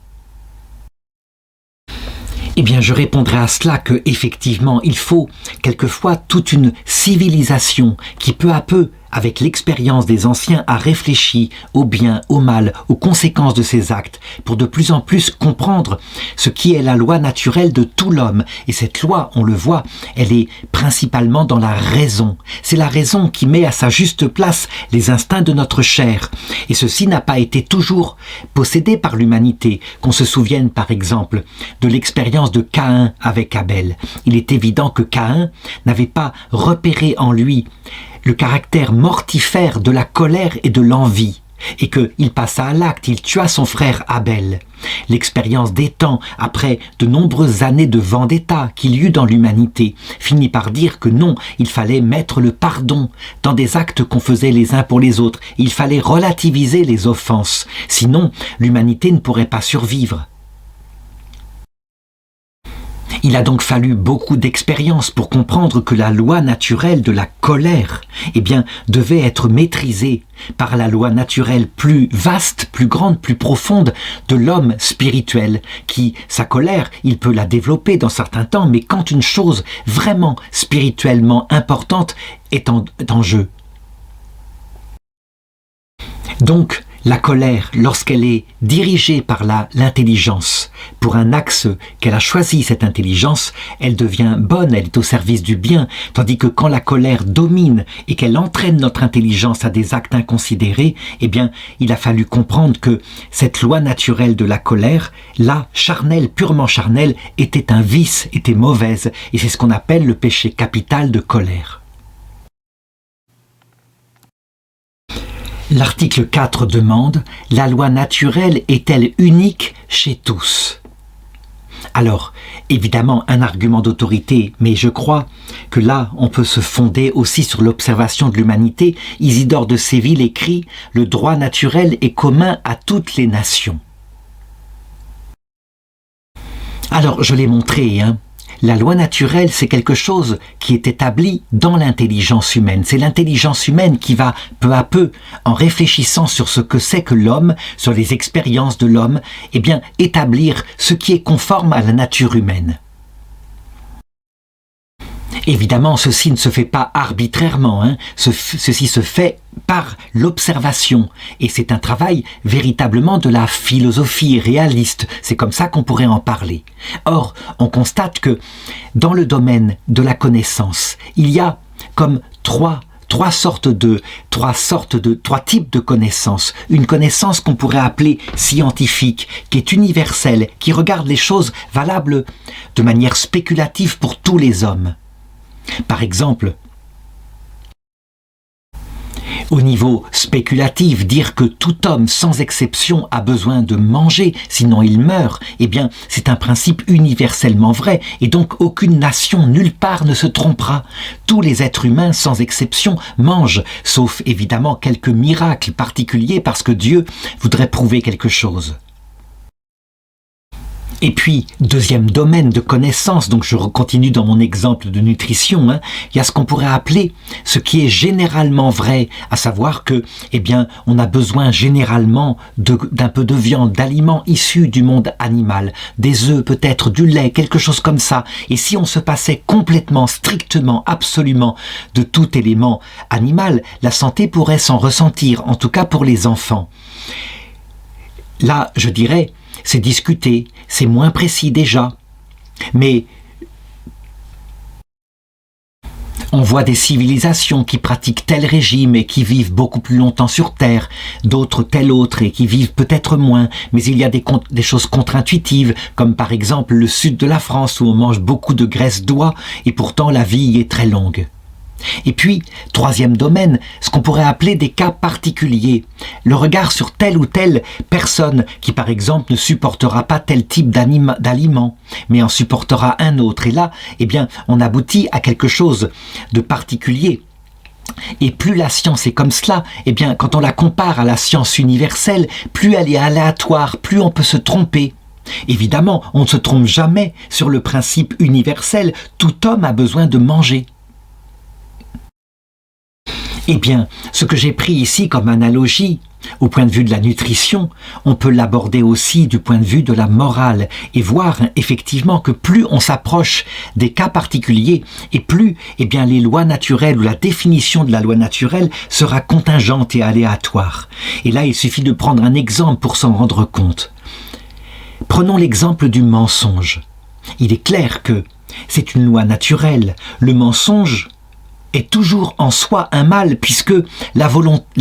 Eh bien, je répondrai à cela qu'effectivement, il faut quelquefois toute une civilisation qui peu à peu, avec l'expérience des anciens, a réfléchi au bien, au mal, aux conséquences de ses actes, pour de plus en plus comprendre ce qui est la loi naturelle de tout l'homme. Et cette loi, on le voit, elle est principalement dans la raison. C'est la raison qui met à sa juste place les instincts de notre chair. Et ceci n'a pas été toujours possédé par l'humanité. Qu'on se souvienne par exemple de l'expérience de Caïn avec Abel. Il est évident que Caïn n'avait pas repéré en lui le caractère mortifère de la colère et de l'envie, et qu'il passa à l'acte, il tua son frère Abel. L'expérience des temps, après de nombreuses années de vendetta qu'il y eut dans l'humanité, finit par dire que non, il fallait mettre le pardon dans des actes qu'on faisait les uns pour les autres. Il fallait relativiser les offenses, sinon l'humanité ne pourrait pas survivre. Il a donc fallu beaucoup d'expérience pour comprendre que la loi naturelle de la colère, devait être maîtrisée par la loi naturelle plus vaste, plus grande, plus profonde de l'homme spirituel, qui, sa colère, il peut la développer dans certains temps, mais quand une chose vraiment spirituellement importante est en jeu. Donc, la colère, lorsqu'elle est dirigée par l'intelligence, pour un axe qu'elle a choisi, cette intelligence, elle devient bonne, elle est au service du bien, tandis que quand la colère domine et qu'elle entraîne notre intelligence à des actes inconsidérés, il a fallu comprendre que cette loi naturelle de la colère, là, charnelle, purement charnelle, était un vice, était mauvaise, et c'est ce qu'on appelle le péché capital de colère. L'article 4 demande « La loi naturelle est-elle unique chez tous ?» Alors, évidemment, un argument d'autorité, mais je crois que là, on peut se fonder aussi sur l'observation de l'humanité. Isidore de Séville écrit « Le droit naturel est commun à toutes les nations ». Alors, je l'ai montré, la loi naturelle, c'est quelque chose qui est établi dans l'intelligence humaine. C'est l'intelligence humaine qui va, peu à peu, en réfléchissant sur ce que c'est que l'homme, sur les expériences de l'homme, établir ce qui est conforme à la nature humaine. Évidemment, ceci ne se fait pas arbitrairement, ceci se fait par l'observation. Et c'est un travail véritablement de la philosophie réaliste. C'est comme ça qu'on pourrait en parler. Or, on constate que dans le domaine de la connaissance, il y a comme trois types de connaissances. Une connaissance qu'on pourrait appeler scientifique, qui est universelle, qui regarde les choses valables de manière spéculative pour tous les hommes. Par exemple, au niveau spéculatif, dire que tout homme, sans exception, a besoin de manger, sinon il meurt, c'est un principe universellement vrai, et donc aucune nation, nulle part ne se trompera. Tous les êtres humains, sans exception, mangent, sauf évidemment quelques miracles particuliers, parce que Dieu voudrait prouver quelque chose. Et puis, deuxième domaine de connaissance, donc je continue dans mon exemple de nutrition, il y a ce qu'on pourrait appeler ce qui est généralement vrai, à savoir que, on a besoin généralement d'un peu de viande, d'aliments issus du monde animal, des œufs peut-être, du lait, quelque chose comme ça. Et si on se passait complètement, strictement, absolument de tout élément animal, la santé pourrait s'en ressentir, en tout cas pour les enfants. Là, je dirais, c'est discuté, c'est moins précis déjà, mais on voit des civilisations qui pratiquent tel régime et qui vivent beaucoup plus longtemps sur Terre, d'autres tel autre et qui vivent peut-être moins, mais il y a des choses contre-intuitives, comme par exemple le sud de la France où on mange beaucoup de graisse d'oie et pourtant la vie y est très longue. Et puis, troisième domaine, ce qu'on pourrait appeler des cas particuliers. Le regard sur telle ou telle personne qui, par exemple, ne supportera pas tel type d'aliment, mais en supportera un autre. Et là, on aboutit à quelque chose de particulier. Et plus la science est comme cela, quand on la compare à la science universelle, plus elle est aléatoire, plus on peut se tromper. Évidemment, on ne se trompe jamais sur le principe universel. Tout homme a besoin de manger. Ce que j'ai pris ici comme analogie, Au point de vue de la nutrition, on peut l'aborder aussi du point de vue de la morale et voir effectivement que plus on s'approche des cas particuliers et plus les lois naturelles ou la définition de la loi naturelle sera contingente et aléatoire. Et là, il suffit de prendre un exemple pour s'en rendre compte. Prenons l'exemple du mensonge. Il est clair que c'est une loi naturelle. Le mensonge est toujours en soi un mal puisque la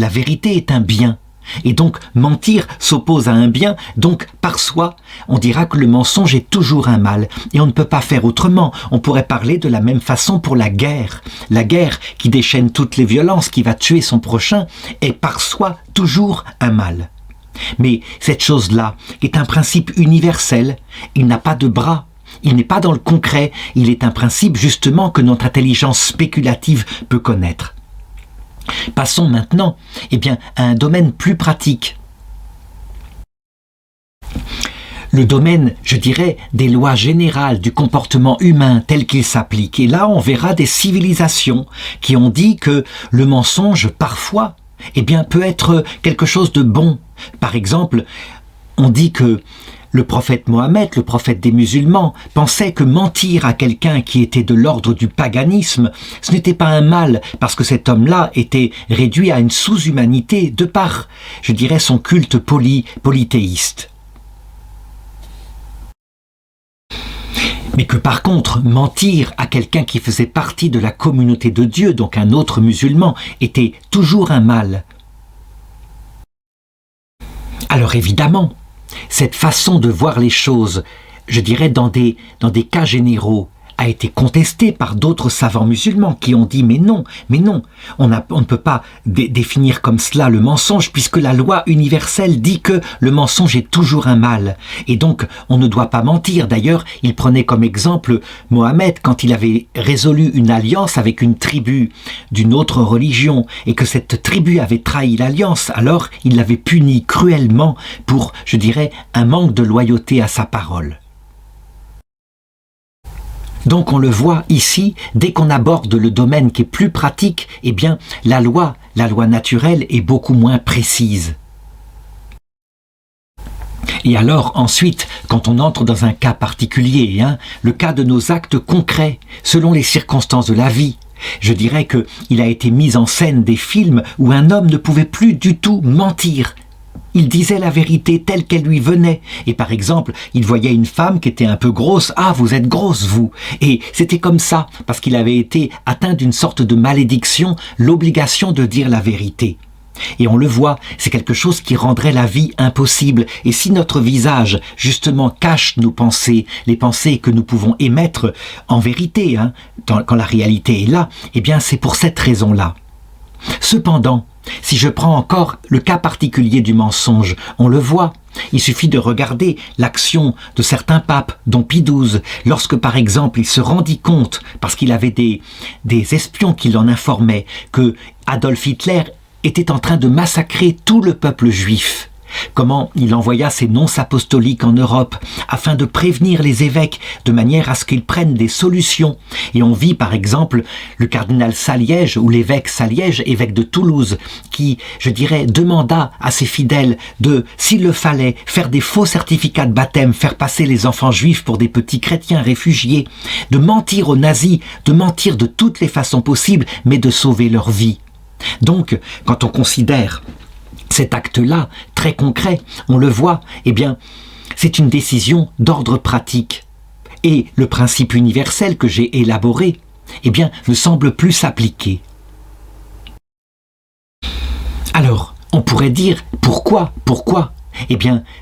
vérité est un bien. Et donc, mentir s'oppose à un bien, donc par soi, on dira que le mensonge est toujours un mal. Et on ne peut pas faire autrement. On pourrait parler de la même façon pour la guerre. La guerre qui déchaîne toutes les violences, qui va tuer son prochain, est par soi toujours un mal. Mais cette chose-là est un principe universel. Il n'a pas de bras. Il n'est pas dans le concret. Il est un principe justement que notre intelligence spéculative peut connaître. Passons maintenant à un domaine plus pratique. Le domaine, je dirais, des lois générales du comportement humain tel qu'il s'applique. Et là, on verra des civilisations qui ont dit que le mensonge, parfois, peut être quelque chose de bon. Par exemple, on dit que le prophète Mohammed, le prophète des musulmans, pensait que mentir à quelqu'un qui était de l'ordre du paganisme, ce n'était pas un mal, parce que cet homme-là était réduit à une sous-humanité de par, je dirais, son culte polythéiste. Mais que par contre, mentir à quelqu'un qui faisait partie de la communauté de Dieu, donc un autre musulman, était toujours un mal. Alors évidemment, cette façon de voir les choses, je dirais dans des cas généraux, a été contestée par d'autres savants musulmans qui ont dit mais non, on ne peut pas définir comme cela le mensonge puisque la loi universelle dit que le mensonge est toujours un mal et donc on ne doit pas mentir. D'ailleurs, il prenait comme exemple Mohammed quand il avait résolu une alliance avec une tribu d'une autre religion et que cette tribu avait trahi l'alliance, alors il l'avait puni cruellement pour, je dirais, un manque de loyauté à sa parole. Donc on le voit ici, dès qu'on aborde le domaine qui est plus pratique, la loi naturelle est beaucoup moins précise. Et alors ensuite, quand on entre dans un cas particulier, le cas de nos actes concrets, selon les circonstances de la vie, je dirais qu'il a été mis en scène des films où un homme ne pouvait plus du tout mentir. Il disait la vérité telle qu'elle lui venait. Et par exemple, il voyait une femme qui était un peu grosse. « Ah, vous êtes grosse, vous !» Et c'était comme ça, parce qu'il avait été atteint d'une sorte de malédiction, l'obligation de dire la vérité. Et on le voit, c'est quelque chose qui rendrait la vie impossible. Et si notre visage, justement, cache nos pensées, les pensées que nous pouvons émettre en vérité, quand la réalité est là, c'est pour cette raison-là. Cependant, si je prends encore le cas particulier du mensonge, on le voit. Il suffit de regarder l'action de certains papes, dont Pie XII, lorsque par exemple il se rendit compte, parce qu'il avait des espions qui l'en informaient, que Adolf Hitler était en train de massacrer tout le peuple juif. Comment il envoya ses nonces apostoliques en Europe afin de prévenir les évêques de manière à ce qu'ils prennent des solutions. Et on vit par exemple le cardinal Saliège ou l'évêque Saliège, évêque de Toulouse, qui, je dirais, demanda à ses fidèles de, s'il le fallait, faire des faux certificats de baptême, faire passer les enfants juifs pour des petits chrétiens réfugiés, de mentir aux nazis, de mentir de toutes les façons possibles, mais de sauver leur vie. Donc, quand on considère cet acte-là, très concret, on le voit, c'est une décision d'ordre pratique. Et le principe universel que j'ai élaboré, ne semble plus s'appliquer. Alors, on pourrait dire, pourquoi ?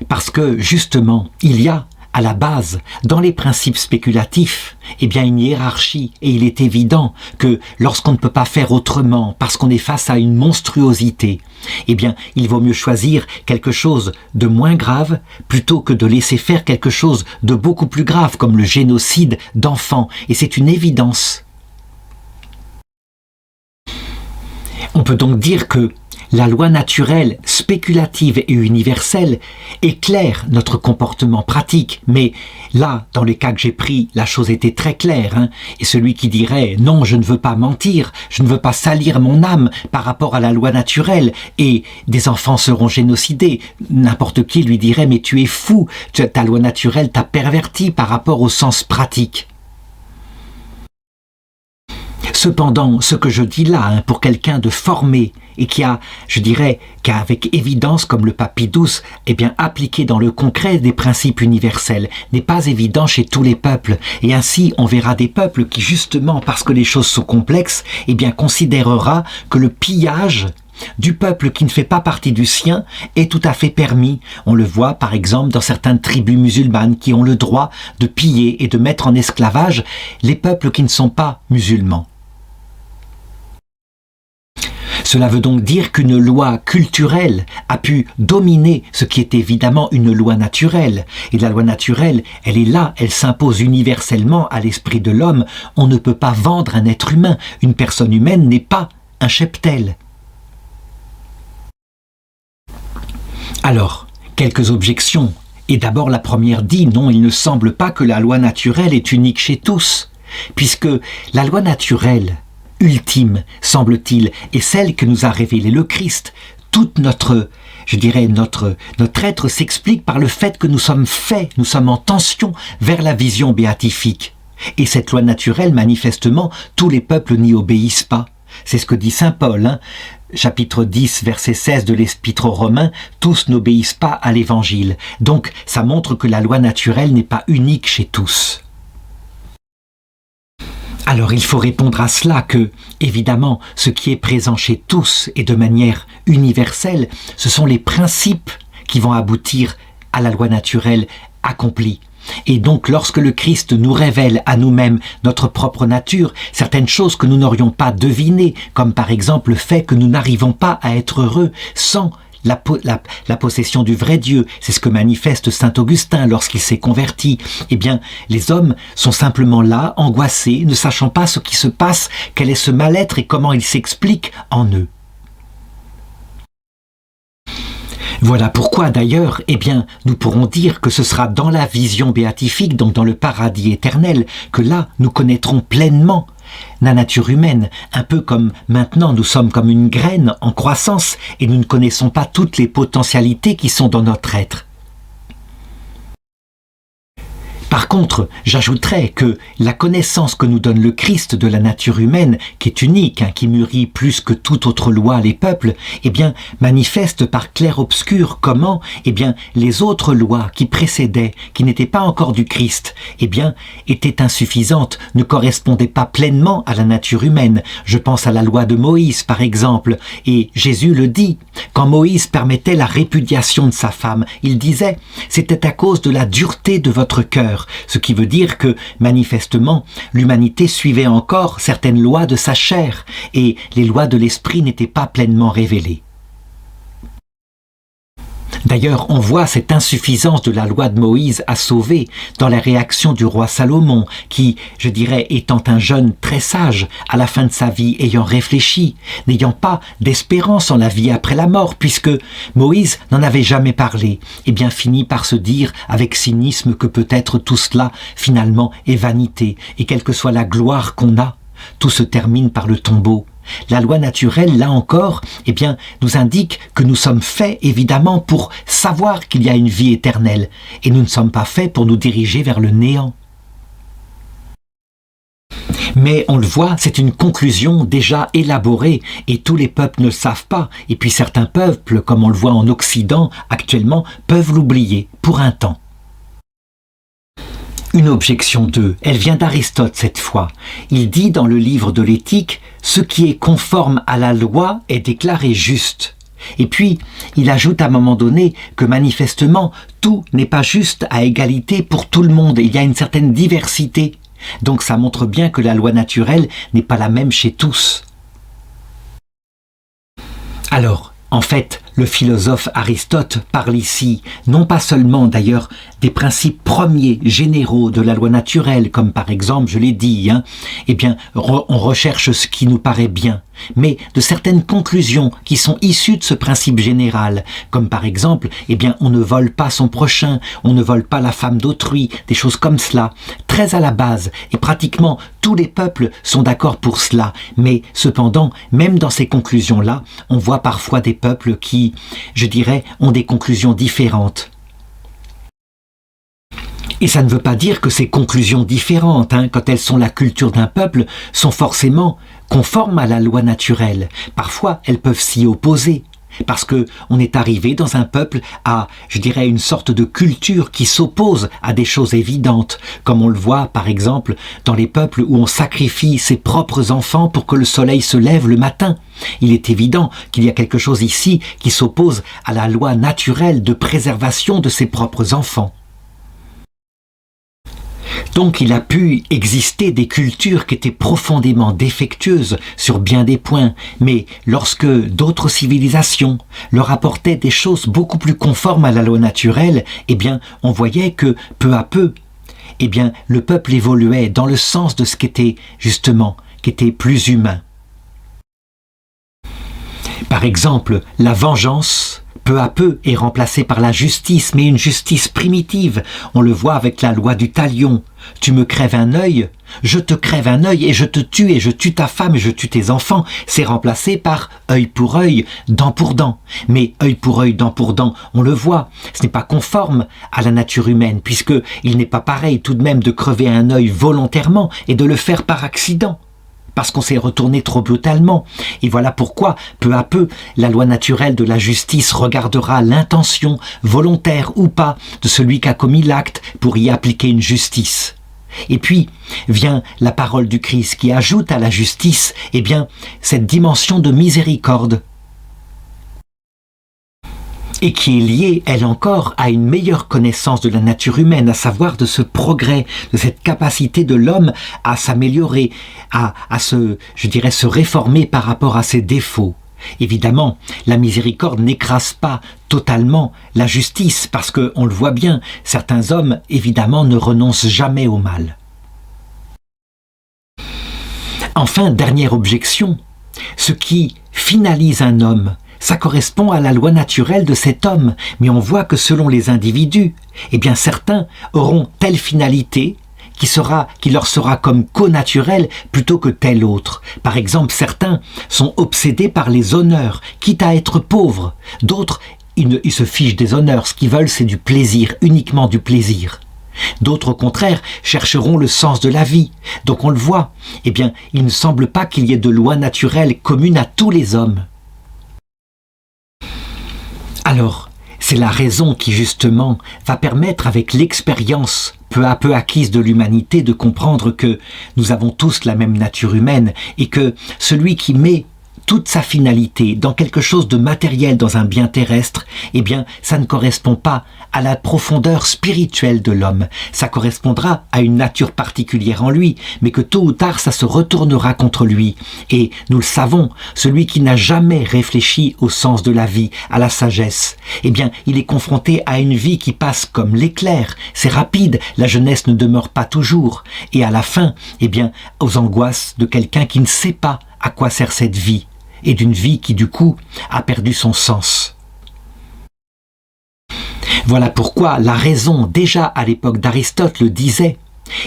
Parce que, justement, il y a, à la base, dans les principes spéculatifs, une hiérarchie. Et il est évident que lorsqu'on ne peut pas faire autrement, parce qu'on est face à une monstruosité, il vaut mieux choisir quelque chose de moins grave plutôt que de laisser faire quelque chose de beaucoup plus grave, comme le génocide d'enfants. Et c'est une évidence. On peut donc dire que La loi naturelle, spéculative et universelle éclaire notre comportement pratique. Mais là, dans les cas que j'ai pris, la chose était très claire. Et celui qui dirait « Non, je ne veux pas mentir, je ne veux pas salir mon âme par rapport à la loi naturelle et des enfants seront génocidés », n'importe qui lui dirait « Mais tu es fou, ta loi naturelle t'a perverti par rapport au sens pratique ». Cependant, ce que je dis là, pour quelqu'un de formé et qui a, je dirais, qu'avec évidence, comme le pape Pie XII, appliqué dans le concret des principes universels, n'est pas évident chez tous les peuples. Et ainsi, on verra des peuples qui, justement, parce que les choses sont complexes, considérera que le pillage du peuple qui ne fait pas partie du sien est tout à fait permis. On le voit par exemple dans certaines tribus musulmanes qui ont le droit de piller et de mettre en esclavage les peuples qui ne sont pas musulmans. Cela veut donc dire qu'une loi culturelle a pu dominer ce qui est évidemment une loi naturelle. Et la loi naturelle, elle est là, elle s'impose universellement à l'esprit de l'homme. On ne peut pas vendre un être humain. Une personne humaine n'est pas un cheptel. Alors, quelques objections. Et d'abord la première dit, non, il ne semble pas que la loi naturelle est unique chez tous, puisque la loi naturelle ultime, semble-t-il, est celle que nous a révélée le Christ. Toute notre être s'explique par le fait que nous sommes faits, nous sommes en tension vers la vision béatifique. Et cette loi naturelle, manifestement, tous les peuples n'y obéissent pas. C'est ce que dit saint Paul, chapitre 10, verset 16 de l'Épître aux Romains, tous n'obéissent pas à l'Évangile. Donc, ça montre que la loi naturelle n'est pas unique chez tous. Alors il faut répondre à cela que, évidemment, ce qui est présent chez tous et de manière universelle, ce sont les principes qui vont aboutir à la loi naturelle accomplie. Et donc lorsque le Christ nous révèle à nous-mêmes notre propre nature, certaines choses que nous n'aurions pas devinées, comme par exemple le fait que nous n'arrivons pas à être heureux sans la possession du vrai Dieu, c'est ce que manifeste saint Augustin lorsqu'il s'est converti. Les hommes sont simplement là, angoissés, ne sachant pas ce qui se passe, quel est ce mal-être et comment il s'explique en eux. Voilà pourquoi d'ailleurs, nous pourrons dire que ce sera dans la vision béatifique, donc dans le paradis éternel, que là, nous connaîtrons pleinement la nature humaine, un peu comme maintenant nous sommes comme une graine en croissance et nous ne connaissons pas toutes les potentialités qui sont dans notre être. Par contre, j'ajouterais que la connaissance que nous donne le Christ de la nature humaine, qui est unique, qui mûrit plus que toute autre loi les peuples, manifeste par clair-obscur comment, les autres lois qui précédaient, qui n'étaient pas encore du Christ, étaient insuffisantes, ne correspondaient pas pleinement à la nature humaine. Je pense à la loi de Moïse, par exemple, et Jésus le dit. Quand Moïse permettait la répudiation de sa femme, il disait « C'était à cause de la dureté de votre cœur ». Ce qui veut dire que, manifestement, l'humanité suivait encore certaines lois de sa chair et les lois de l'esprit n'étaient pas pleinement révélées. D'ailleurs, on voit cette insuffisance de la loi de Moïse à sauver dans la réaction du roi Salomon, qui, je dirais, étant un jeune très sage, à la fin de sa vie ayant réfléchi, n'ayant pas d'espérance en la vie après la mort, puisque Moïse n'en avait jamais parlé, finit par se dire avec cynisme que peut-être tout cela, finalement, est vanité, et quelle que soit la gloire qu'on a, tout se termine par le tombeau. La loi naturelle, là encore, nous indique que nous sommes faits, évidemment, pour savoir qu'il y a une vie éternelle, et nous ne sommes pas faits pour nous diriger vers le néant. Mais on le voit, c'est une conclusion déjà élaborée, et tous les peuples ne le savent pas, et puis certains peuples, comme on le voit en Occident actuellement, peuvent l'oublier, pour un temps. Une objection 2, elle vient d'Aristote cette fois. Il dit dans le livre de l'Éthique, « Ce qui est conforme à la loi est déclaré juste ». Et puis, il ajoute à un moment donné que manifestement, tout n'est pas juste à égalité pour tout le monde. Il y a une certaine diversité. Donc ça montre bien que la loi naturelle n'est pas la même chez tous. Alors, en fait, Le philosophe Aristote parle ici, non pas seulement d'ailleurs des principes premiers généraux de la loi naturelle, comme par exemple, je l'ai dit, on recherche ce qui nous paraît bien, mais de certaines conclusions qui sont issues de ce principe général, comme par exemple, on ne vole pas son prochain, on ne vole pas la femme d'autrui, des choses comme cela, très à la base, et pratiquement tous les peuples sont d'accord pour cela, mais cependant, même dans ces conclusions-là, on voit parfois des peuples qui, je dirais, ont des conclusions différentes. Et ça ne veut pas dire que ces conclusions différentes, quand elles sont la culture d'un peuple, sont forcément conformes à la loi naturelle. Parfois, elles peuvent s'y opposer. Parce que on est arrivé dans un peuple à, je dirais, une sorte de culture qui s'oppose à des choses évidentes, comme on le voit par exemple dans les peuples où on sacrifie ses propres enfants pour que le soleil se lève le matin. Il est évident qu'il y a quelque chose ici qui s'oppose à la loi naturelle de préservation de ses propres enfants. Donc il a pu exister des cultures qui étaient profondément défectueuses sur bien des points, mais lorsque d'autres civilisations leur apportaient des choses beaucoup plus conformes à la loi naturelle, on voyait que peu à peu, le peuple évoluait dans le sens de ce qui était plus humain. Par exemple, la vengeance, peu à peu, est remplacée par la justice, mais une justice primitive. On le voit avec la loi du talion. Tu me crèves un œil, je te crève un œil et je te tue et je tue ta femme et je tue tes enfants. C'est remplacé par œil pour œil, dent pour dent. Mais œil pour œil, dent pour dent, on le voit, ce n'est pas conforme à la nature humaine, puisque il n'est pas pareil tout de même de crever un œil volontairement et de le faire par accident, parce qu'on s'est retourné trop brutalement. Et voilà pourquoi, peu à peu, la loi naturelle de la justice regardera l'intention, volontaire ou pas, de celui qui a commis l'acte pour y appliquer une justice. Et puis vient la parole du Christ qui ajoute à la justice, cette dimension de miséricorde, et qui est liée, elle encore, à une meilleure connaissance de la nature humaine, à savoir de ce progrès, de cette capacité de l'homme à s'améliorer, à se réformer par rapport à ses défauts. Évidemment, la miséricorde n'écrase pas totalement la justice, parce que, on le voit bien, certains hommes, évidemment, ne renoncent jamais au mal. Enfin, dernière objection, ce qui finalise un homme, ça correspond à la loi naturelle de cet homme, mais on voit que selon les individus, certains auront telle finalité qui leur sera comme connaturelle plutôt que telle autre. Par exemple, certains sont obsédés par les honneurs, quitte à être pauvres. D'autres, ils se fichent des honneurs, ce qu'ils veulent c'est du plaisir, uniquement du plaisir. D'autres, au contraire, chercheront le sens de la vie. Donc on le voit, il ne semble pas qu'il y ait de loi naturelle commune à tous les hommes. Alors, c'est la raison qui, justement, va permettre, avec l'expérience peu à peu acquise de l'humanité, de comprendre que nous avons tous la même nature humaine et que celui qui met toute sa finalité dans quelque chose de matériel, dans un bien terrestre, ça ne correspond pas à la profondeur spirituelle de l'homme. Ça correspondra à une nature particulière en lui, mais que tôt ou tard, ça se retournera contre lui. Et nous le savons, celui qui n'a jamais réfléchi au sens de la vie, à la sagesse, il est confronté à une vie qui passe comme l'éclair. C'est rapide, la jeunesse ne demeure pas toujours. Et à la fin, aux angoisses de quelqu'un qui ne sait pas à quoi sert cette vie, et d'une vie qui, du coup, a perdu son sens. Voilà pourquoi la raison, déjà à l'époque d'Aristote, le disait.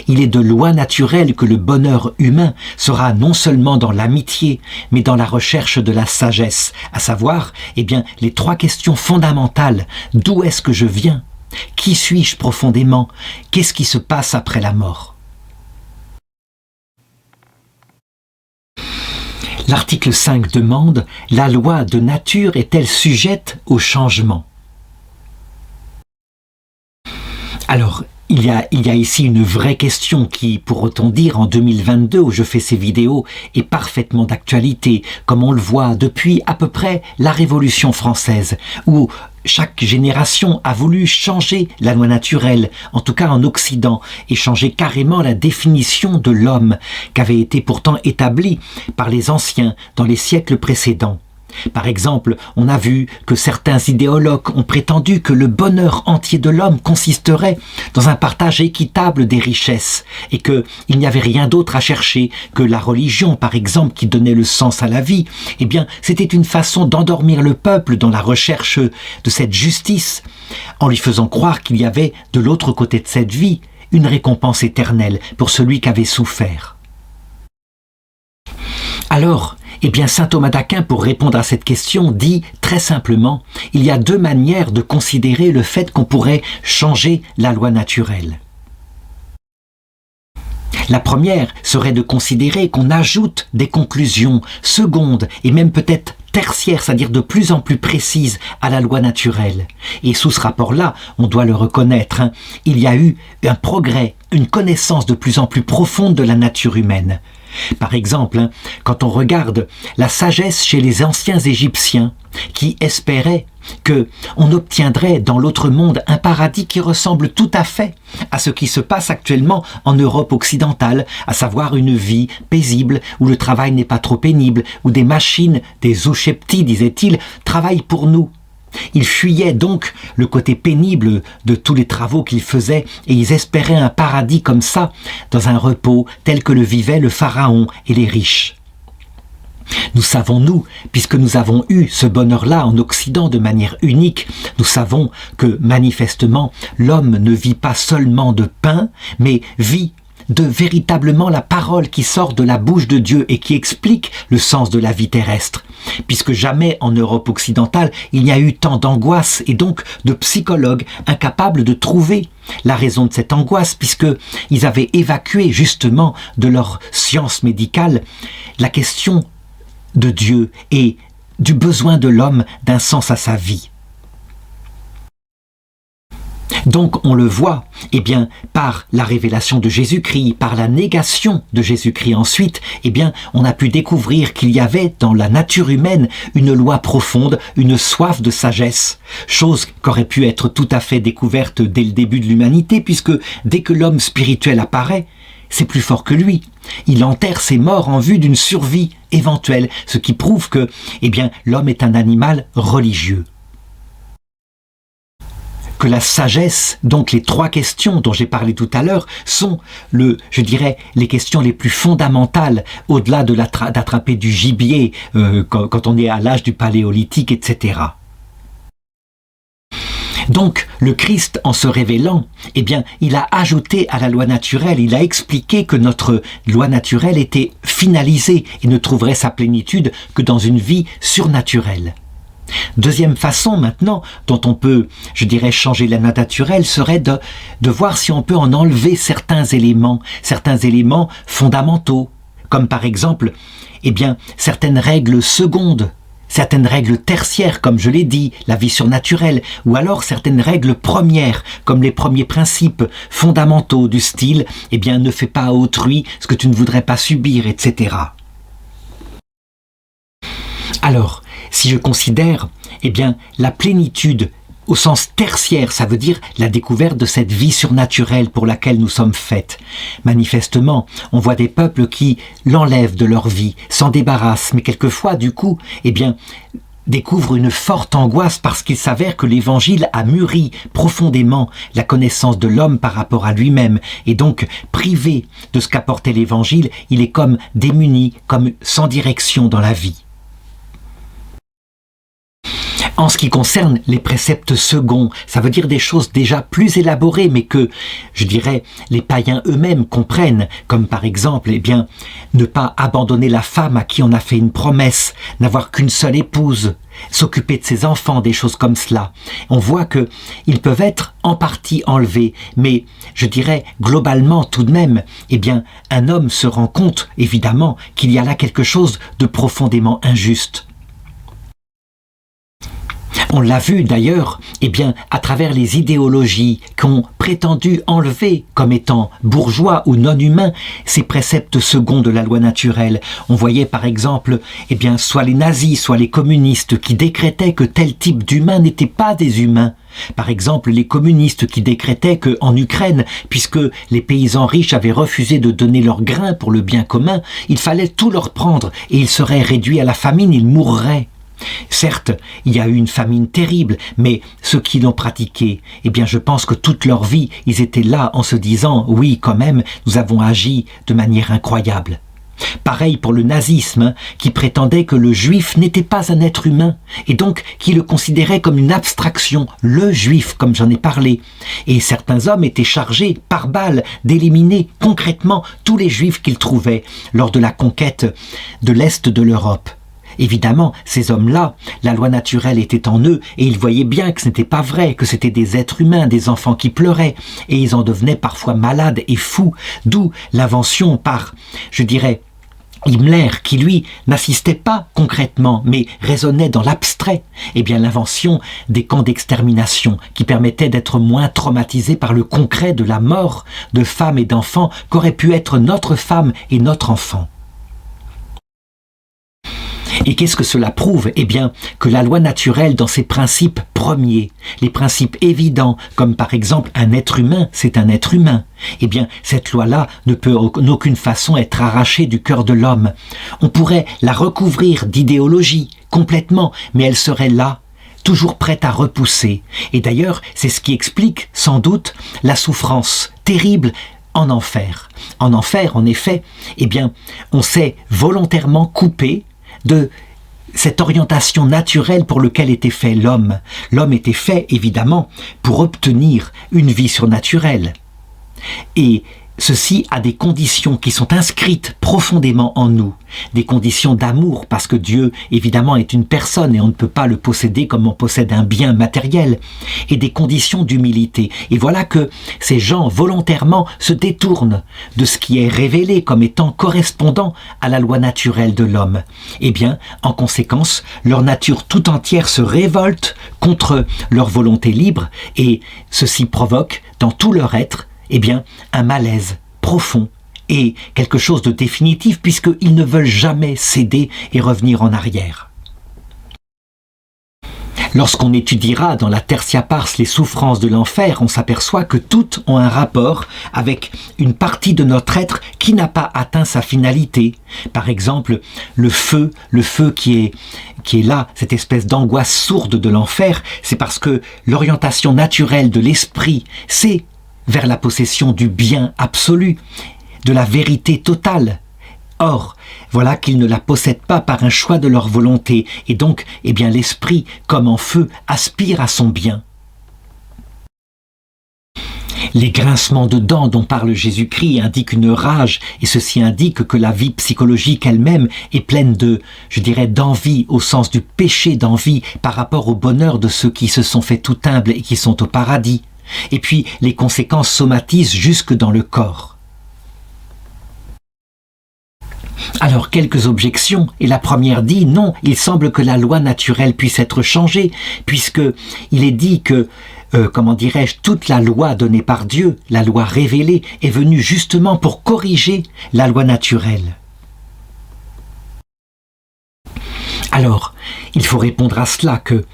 Il est de loi naturelle que le bonheur humain sera non seulement dans l'amitié, mais dans la recherche de la sagesse, à savoir, les trois questions fondamentales. D'où est-ce que je viens? Qui suis-je profondément? Qu'est-ce qui se passe après la mort? L'article 5 demande « La loi de nature est-elle sujette au changement ?» Alors, il y a ici une vraie question qui, pourrait-on dire, en 2022, où je fais ces vidéos, est parfaitement d'actualité, comme on le voit depuis à peu près la Révolution française, où chaque génération a voulu changer la loi naturelle, en tout cas en Occident, et changer carrément la définition de l'homme, qui avait été pourtant établie par les anciens dans les siècles précédents. Par exemple, on a vu que certains idéologues ont prétendu que le bonheur entier de l'homme consisterait dans un partage équitable des richesses et qu'il n'y avait rien d'autre à chercher que la religion, par exemple, qui donnait le sens à la vie. Eh bien, c'était une façon d'endormir le peuple dans la recherche de cette justice, en lui faisant croire qu'il y avait, de l'autre côté de cette vie, une récompense éternelle pour celui qui avait souffert. Alors, eh bien, saint Thomas d'Aquin, pour répondre à cette question, dit très simplement, il y a deux manières de considérer le fait qu'on pourrait changer la loi naturelle. La première serait de considérer qu'on ajoute des conclusions secondes et même peut-être tertiaires, c'est-à-dire de plus en plus précises à la loi naturelle. Et sous ce rapport-là, on doit le reconnaître, il y a eu un progrès, une connaissance de plus en plus profonde de la nature humaine. Par exemple, quand on regarde la sagesse chez les anciens Égyptiens qui espéraient qu'on obtiendrait dans l'autre monde un paradis qui ressemble tout à fait à ce qui se passe actuellement en Europe occidentale, à savoir une vie paisible où le travail n'est pas trop pénible, où des machines, des oucheptis, disait-il, travaillent pour nous. Ils fuyaient donc le côté pénible de tous les travaux qu'ils faisaient et ils espéraient un paradis comme ça, dans un repos tel que le vivaient le pharaon et les riches. Nous savons, nous, puisque nous avons eu ce bonheur-là en Occident de manière unique, nous savons que manifestement l'homme ne vit pas seulement de pain, mais vit de véritablement la parole qui sort de la bouche de Dieu et qui explique le sens de la vie terrestre. Puisque jamais en Europe occidentale il n'y a eu tant d'angoisse et donc de psychologues incapables de trouver la raison de cette angoisse, puisqu'ils avaient évacué justement de leur science médicale la question de Dieu et du besoin de l'homme d'un sens à sa vie. Donc on le voit, eh bien, par la révélation de Jésus-Christ, par la négation de Jésus-Christ ensuite, eh bien, on a pu découvrir qu'il y avait dans la nature humaine une loi profonde, une soif de sagesse, chose qu'aurait pu être tout à fait découverte dès le début de l'humanité, puisque dès que l'homme spirituel apparaît, c'est plus fort que lui. Il enterre ses morts en vue d'une survie éventuelle, ce qui prouve que, eh bien, l'homme est un animal religieux. Que la sagesse, donc les trois questions dont j'ai parlé tout à l'heure, sont, les questions les plus fondamentales, au-delà d'attraper du gibier quand on est à l'âge du paléolithique, etc. Donc, le Christ, en se révélant, eh bien, il a ajouté à la loi naturelle, il a expliqué que notre loi naturelle était finalisée et ne trouverait sa plénitude que dans une vie surnaturelle. Deuxième façon maintenant dont on peut, changer la loi naturelle serait de voir si on peut en enlever certains éléments fondamentaux, comme par exemple, eh bien, certaines règles secondes, certaines règles tertiaires, comme je l'ai dit, la vie surnaturelle, ou alors certaines règles premières, comme les premiers principes fondamentaux du style, eh bien, ne fais pas à autrui ce que tu ne voudrais pas subir, etc. Alors, si je considère, eh bien, la plénitude au sens tertiaire, ça veut dire la découverte de cette vie surnaturelle pour laquelle nous sommes faits. Manifestement, on voit des peuples qui l'enlèvent de leur vie, s'en débarrassent, mais quelquefois, du coup, eh bien, découvrent une forte angoisse parce qu'il s'avère que l'Évangile a mûri profondément la connaissance de l'homme par rapport à lui-même. Et donc, privé de ce qu'apportait l'Évangile, il est comme démuni, comme sans direction dans la vie. En ce qui concerne les préceptes seconds, ça veut dire des choses déjà plus élaborées, mais que, les païens eux-mêmes comprennent, comme par exemple, eh bien, ne pas abandonner la femme à qui on a fait une promesse, n'avoir qu'une seule épouse, s'occuper de ses enfants, des choses comme cela. On voit que ils peuvent être en partie enlevés, mais globalement tout de même, eh bien, un homme se rend compte, évidemment, qu'il y a là quelque chose de profondément injuste. On l'a vu d'ailleurs, eh bien, à travers les idéologies qu'ont prétendu enlever comme étant bourgeois ou non humains ces préceptes seconds de la loi naturelle. On voyait par exemple, eh bien, soit les nazis, soit les communistes qui décrétaient que tel type d'humains n'étaient pas des humains. Par exemple, les communistes qui décrétaient qu'en Ukraine, puisque les paysans riches avaient refusé de donner leurs grains pour le bien commun, il fallait tout leur prendre et ils seraient réduits à la famine, ils mourraient. Certes, il y a eu une famine terrible, mais ceux qui l'ont pratiqué, eh bien je pense que toute leur vie, ils étaient là en se disant « oui, quand même, nous avons agi de manière incroyable ». Pareil pour le nazisme, qui prétendait que le juif n'était pas un être humain, et donc qui le considérait comme une abstraction, le juif, comme j'en ai parlé. Et certains hommes étaient chargés, par balle, d'éliminer concrètement tous les juifs qu'ils trouvaient lors de la conquête de l'Est de l'Europe. Évidemment, ces hommes-là, la loi naturelle était en eux, et ils voyaient bien que ce n'était pas vrai, que c'était des êtres humains, des enfants qui pleuraient, et ils en devenaient parfois malades et fous, d'où l'invention par, je dirais, Himmler, qui lui n'assistait pas concrètement, mais raisonnait dans l'abstrait, eh bien l'invention des camps d'extermination qui permettaient d'être moins traumatisés par le concret de la mort de femmes et d'enfants qu'aurait pu être notre femme et notre enfant. Et qu'est-ce que cela prouve? Eh bien, que la loi naturelle, dans ses principes premiers, les principes évidents, comme par exemple un être humain, c'est un être humain, eh bien, cette loi-là ne peut en aucune façon être arrachée du cœur de l'homme. On pourrait la recouvrir d'idéologie, complètement, mais elle serait là, toujours prête à repousser. Et d'ailleurs, c'est ce qui explique, sans doute, la souffrance terrible en enfer. En enfer, en effet, eh bien, on s'est volontairement coupé de cette orientation naturelle pour laquelle était fait l'homme. L'homme était fait, évidemment, pour obtenir une vie surnaturelle. Et ceci a des conditions qui sont inscrites profondément en nous, des conditions d'amour, parce que Dieu, évidemment, est une personne et on ne peut pas le posséder comme on possède un bien matériel, et des conditions d'humilité. Et voilà que ces gens, volontairement, se détournent de ce qui est révélé comme étant correspondant à la loi naturelle de l'homme. Eh bien, en conséquence, leur nature tout entière se révolte contre leur volonté libre, et ceci provoque, dans tout leur être, eh bien, un malaise profond et quelque chose de définitif puisqu'ils ne veulent jamais céder et revenir en arrière. Lorsqu'on étudiera dans la Tertia Pars les souffrances de l'enfer, on s'aperçoit que toutes ont un rapport avec une partie de notre être qui n'a pas atteint sa finalité. Par exemple, le feu qui est là, cette espèce d'angoisse sourde de l'enfer, c'est parce que l'orientation naturelle de l'esprit, c'est vers la possession du bien absolu, de la vérité totale. Or, voilà qu'ils ne la possèdent pas par un choix de leur volonté, et donc, eh bien, l'esprit, comme en feu, aspire à son bien. Les grincements de dents dont parle Jésus-Christ indiquent une rage, et ceci indique que la vie psychologique elle-même est pleine de, je dirais, d'envie, au sens du péché d'envie, par rapport au bonheur de ceux qui se sont fait tout humbles et qui sont au paradis. Et puis, les conséquences somatisent jusque dans le corps. Alors, quelques objections, et la première dit, non, il semble que la loi naturelle puisse être changée, puisque il est dit que, toute la loi donnée par Dieu, la loi révélée, est venue justement pour corriger la loi naturelle. Alors, il faut répondre à cela que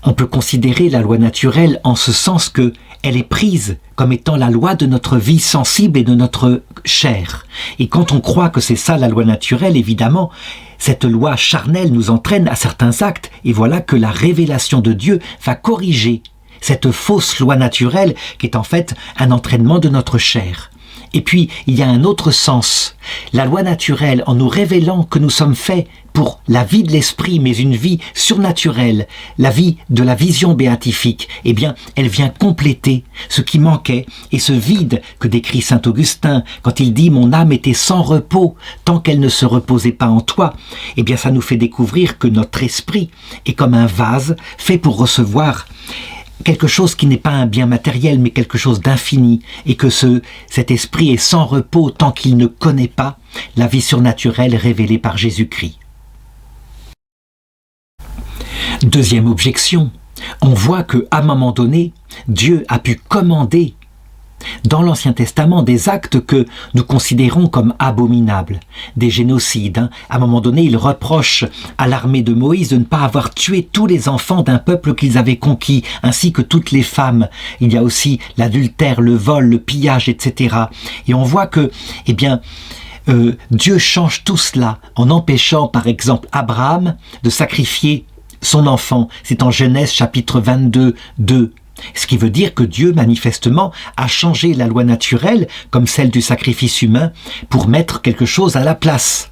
on peut considérer la loi naturelle en ce sens que elle est prise comme étant la loi de notre vie sensible et de notre chair. Et quand on croit que c'est ça la loi naturelle, évidemment, cette loi charnelle nous entraîne à certains actes, et voilà que la révélation de Dieu va corriger cette fausse loi naturelle qui est en fait un entraînement de notre chair. Et puis, il y a un autre sens. La loi naturelle, en nous révélant que nous sommes faits pour la vie de l'esprit, mais une vie surnaturelle, la vie de la vision béatifique, eh bien, elle vient compléter ce qui manquait et ce vide que décrit saint Augustin quand il dit « Mon âme était sans repos tant qu'elle ne se reposait pas en toi ». Eh bien, ça nous fait découvrir que notre esprit est comme un vase fait pour recevoir quelque chose qui n'est pas un bien matériel, mais quelque chose d'infini, et que cet esprit est sans repos tant qu'il ne connaît pas la vie surnaturelle révélée par Jésus-Christ. Deuxième objection, on voit qu'à un moment donné, Dieu a pu commander dans l'Ancien Testament des actes que nous considérons comme abominables, des génocides. À un moment donné, il reproche à l'armée de Moïse de ne pas avoir tué tous les enfants d'un peuple qu'ils avaient conquis, ainsi que toutes les femmes. Il y a aussi l'adultère, le vol, le pillage, etc. Et on voit que, eh bien, Dieu change tout cela en empêchant, par exemple, Abraham de sacrifier son enfant. C'est en Genèse chapitre 22, 2. Ce qui veut dire que Dieu, manifestement, a changé la loi naturelle, comme celle du sacrifice humain, pour mettre quelque chose à la place.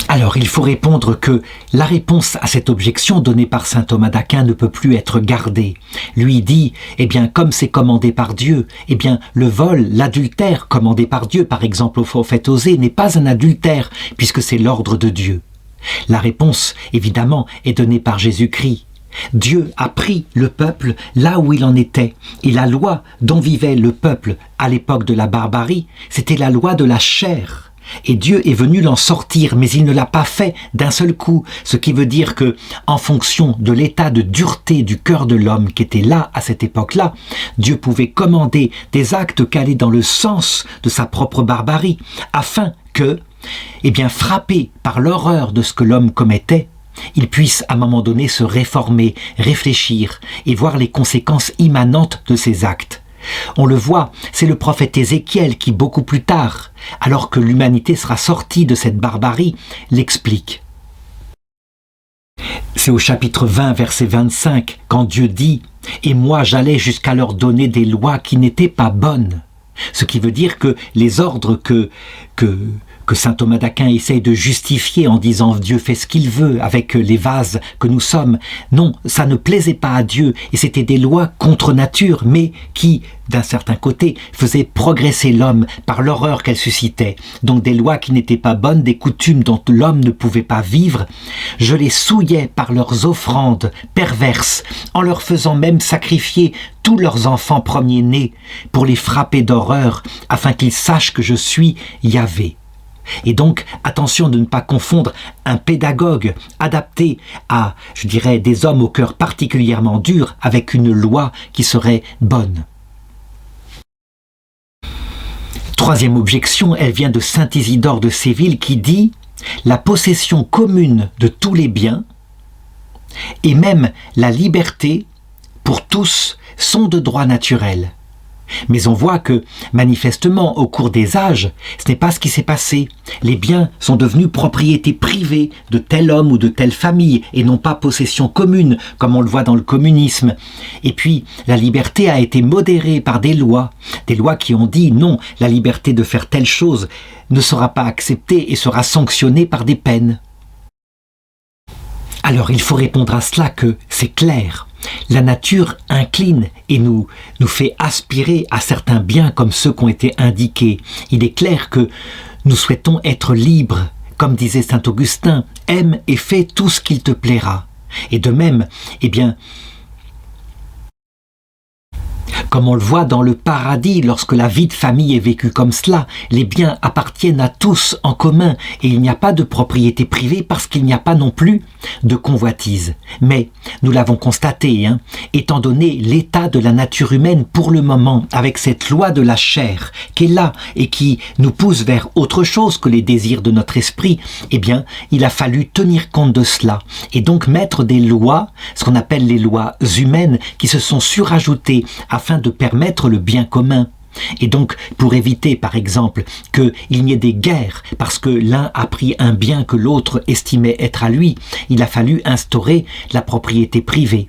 Alors, il faut répondre que la réponse à cette objection donnée par saint Thomas d'Aquin ne peut plus être gardée. Lui dit, eh bien, comme c'est commandé par Dieu, eh bien, le vol, l'adultère commandé par Dieu, par exemple au prophète Osée, n'est pas un adultère, puisque c'est l'ordre de Dieu. La réponse, évidemment, est donnée par Jésus-Christ. Dieu a pris le peuple là où il en était, et la loi dont vivait le peuple à l'époque de la barbarie, c'était la loi de la chair. Et Dieu est venu l'en sortir, mais il ne l'a pas fait d'un seul coup, ce qui veut dire que, en fonction de l'état de dureté du cœur de l'homme qui était là à cette époque-là, Dieu pouvait commander des actes qui allaient dans le sens de sa propre barbarie, afin que, eh bien, frappé par l'horreur de ce que l'homme commettait, il puisse à un moment donné se réformer, réfléchir et voir les conséquences immanentes de ses actes. On le voit, c'est le prophète Ézéchiel qui, beaucoup plus tard, alors que l'humanité sera sortie de cette barbarie, l'explique. C'est au chapitre 20, verset 25, quand Dieu dit « Et moi j'allais jusqu'à leur donner des lois qui n'étaient pas bonnes ». Ce qui veut dire que les ordres que saint Thomas d'Aquin essaye de justifier en disant « Dieu fait ce qu'il veut avec les vases que nous sommes ». Non, ça ne plaisait pas à Dieu et c'était des lois contre nature, mais qui, d'un certain côté, faisaient progresser l'homme par l'horreur qu'elles suscitaient. Donc des lois qui n'étaient pas bonnes, des coutumes dont l'homme ne pouvait pas vivre. Je les souillais par leurs offrandes perverses, en leur faisant même sacrifier tous leurs enfants premiers-nés pour les frapper d'horreur, afin qu'ils sachent que je suis Yahvé. Et donc, attention de ne pas confondre un pédagogue adapté à, je dirais, des hommes au cœur particulièrement dur avec une loi qui serait bonne. Troisième objection, elle vient de saint Isidore de Séville qui dit « La possession commune de tous les biens et même la liberté pour tous sont de droit naturel. » Mais on voit que, manifestement, au cours des âges, ce n'est pas ce qui s'est passé. Les biens sont devenus propriété privée de tel homme ou de telle famille, et non pas possession commune, comme on le voit dans le communisme. Et puis, la liberté a été modérée par des lois qui ont dit non, la liberté de faire telle chose ne sera pas acceptée et sera sanctionnée par des peines. Alors, il faut répondre à cela que c'est clair. La nature incline et nous fait aspirer à certains biens comme ceux qui ont été indiqués. Il est clair que nous souhaitons être libres. Comme disait saint Augustin, aime et fais tout ce qu'il te plaira. Et de même, eh bien, comme on le voit dans le paradis, lorsque la vie de famille est vécue comme cela, les biens appartiennent à tous en commun et il n'y a pas de propriété privée parce qu'il n'y a pas non plus de convoitise. Mais, nous l'avons constaté, étant donné l'état de la nature humaine pour le moment, avec cette loi de la chair qui est là et qui nous pousse vers autre chose que les désirs de notre esprit, eh bien, il a fallu tenir compte de cela et donc mettre des lois, ce qu'on appelle les lois humaines, qui se sont surajoutées afin de permettre le bien commun. Et donc, pour éviter, par exemple, qu'il n'y ait des guerres, parce que l'un a pris un bien que l'autre estimait être à lui, il a fallu instaurer la propriété privée.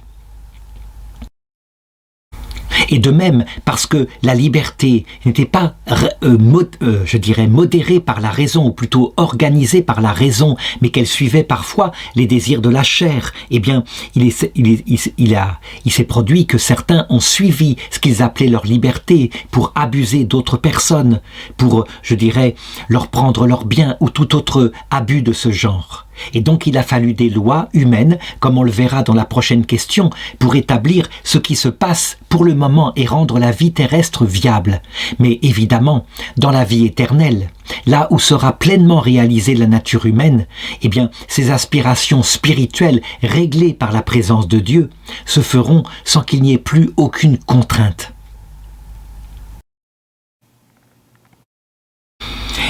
Et de même, parce que la liberté n'était pas, je dirais, modérée par la raison, ou plutôt organisée par la raison, mais qu'elle suivait parfois les désirs de la chair, eh bien, il s'est produit que certains ont suivi ce qu'ils appelaient leur liberté pour abuser d'autres personnes, pour, je dirais, leur prendre leurs biens ou tout autre abus de ce genre. Et donc il a fallu des lois humaines, comme on le verra dans la prochaine question, pour établir ce qui se passe pour le moment et rendre la vie terrestre viable. Mais évidemment, dans la vie éternelle, là où sera pleinement réalisée la nature humaine, eh bien, ces aspirations spirituelles réglées par la présence de Dieu se feront sans qu'il n'y ait plus aucune contrainte.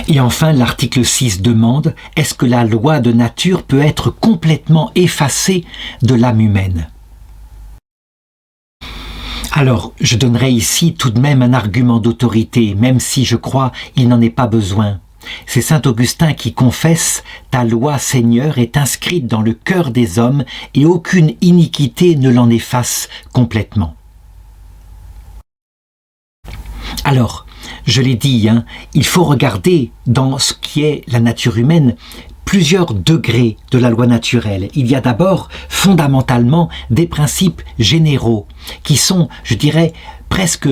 Et enfin, l'article 6 demande, est-ce que la loi de nature peut être complètement effacée de l'âme humaine ? Alors, je donnerai ici tout de même un argument d'autorité, même si je crois il n'en est pas besoin. c'est saint Augustin qui confesse « Ta loi, Seigneur, est inscrite dans le cœur des hommes et aucune iniquité ne l'en efface complètement. » Alors, je l'ai dit, il faut regarder dans ce qui est la nature humaine plusieurs degrés de la loi naturelle. Il y a d'abord, fondamentalement, des principes généraux qui sont, je dirais, presque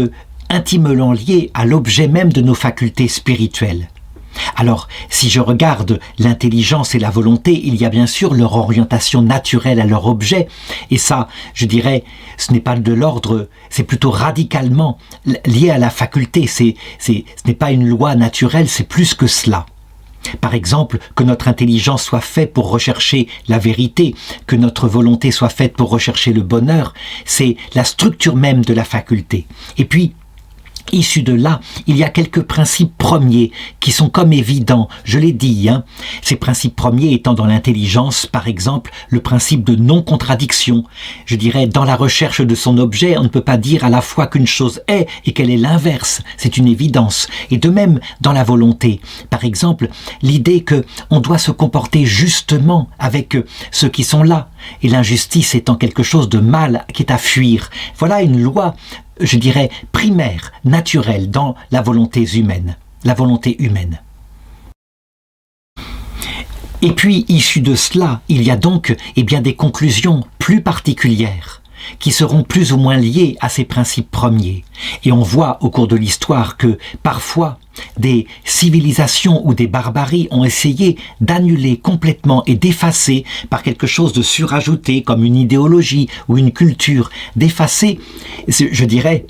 intimement liés à l'objet même de nos facultés spirituelles. Alors, si je regarde l'intelligence et la volonté, il y a bien sûr leur orientation naturelle à leur objet, et ça, je dirais, ce n'est pas de l'ordre, c'est plutôt radicalement lié à la faculté, ce n'est pas une loi naturelle, c'est plus que cela. Par exemple, que notre intelligence soit faite pour rechercher la vérité, que notre volonté soit faite pour rechercher le bonheur, c'est la structure même de la faculté. Et puis, issu de là, il y a quelques principes premiers qui sont comme évidents, je l'ai dit. Ces principes premiers étant dans l'intelligence, par exemple, le principe de non-contradiction. Je dirais, dans la recherche de son objet, on ne peut pas dire à la fois qu'une chose est et qu'elle est l'inverse. C'est une évidence. Et de même, dans la volonté. Par exemple, l'idée que on doit se comporter justement avec ceux qui sont là. Et l'injustice étant quelque chose de mal qui est à fuir. Voilà une loi, je dirais, primaire, naturelle dans la volonté humaine. La volonté humaine. Et puis, issu de cela, il y a donc des conclusions plus particulières qui seront plus ou moins liées à ces principes premiers. Et on voit au cours de l'histoire que, parfois, des civilisations ou des barbaries ont essayé d'annuler complètement et d'effacer par quelque chose de surajouté, comme une idéologie ou une culture, d'effacer, je dirais,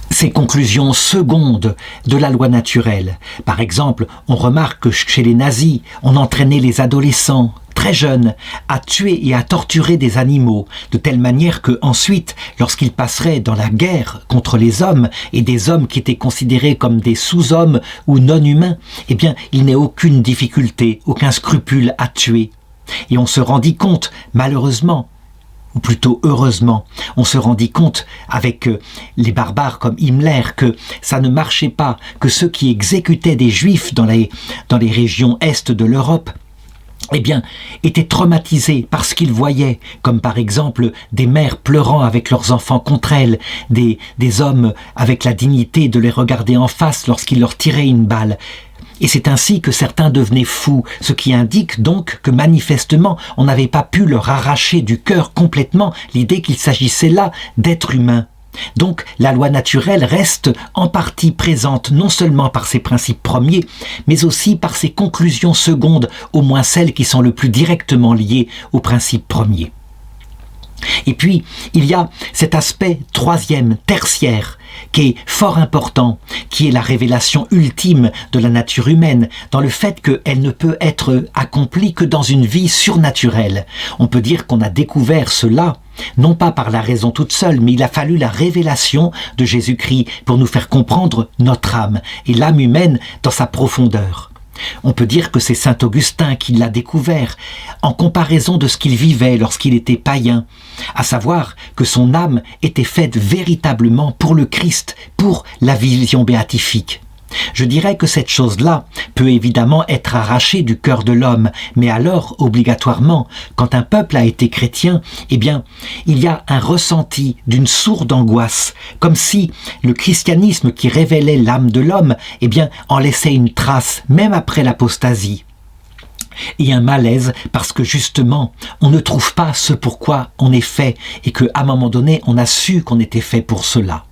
ces conclusions secondes de la loi naturelle. Par exemple, on remarque que chez les nazis, on entraînait les adolescents très jeunes à tuer et à torturer des animaux, de telle manière que ensuite, lorsqu'ils passeraient dans la guerre contre les hommes et des hommes qui étaient considérés comme des sous-hommes ou non-humains, il n'est aucune difficulté, aucun scrupule à tuer. Et on se rendit compte, malheureusement, ou plutôt heureusement, on se rendit compte avec les barbares comme Himmler que ça ne marchait pas, que ceux qui exécutaient des juifs dans les régions est de l'Europe, étaient traumatisés par ce qu'ils voyaient, comme par exemple des mères pleurant avec leurs enfants contre elles, des hommes avec la dignité de les regarder en face lorsqu'ils leur tiraient une balle. Et c'est ainsi que certains devenaient fous, ce qui indique donc que manifestement on n'avait pas pu leur arracher du cœur complètement l'idée qu'il s'agissait là d'êtres humains. Donc la loi naturelle reste en partie présente non seulement par ses principes premiers, mais aussi par ses conclusions secondes, au moins celles qui sont le plus directement liées aux principes premiers. Et puis, il y a cet aspect troisième, tertiaire, qui est fort important, qui est la révélation ultime de la nature humaine, dans le fait qu'elle ne peut être accomplie que dans une vie surnaturelle. On peut dire qu'on a découvert cela, non pas par la raison toute seule, mais il a fallu la révélation de Jésus-Christ pour nous faire comprendre notre âme, et l'âme humaine dans sa profondeur. On peut dire que c'est saint Augustin qui l'a découvert, en comparaison de ce qu'il vivait lorsqu'il était païen, à savoir que son âme était faite véritablement pour le Christ, pour la vision béatifique. Je dirais que cette chose-là peut évidemment être arrachée du cœur de l'homme, mais alors, obligatoirement, quand un peuple a été chrétien, il y a un ressenti d'une sourde angoisse, comme si le christianisme qui révélait l'âme de l'homme, en laissait une trace, même après l'apostasie. Et un malaise parce que justement, on ne trouve pas ce pourquoi on est fait, et qu'à un moment donné, on a su qu'on était fait pour cela.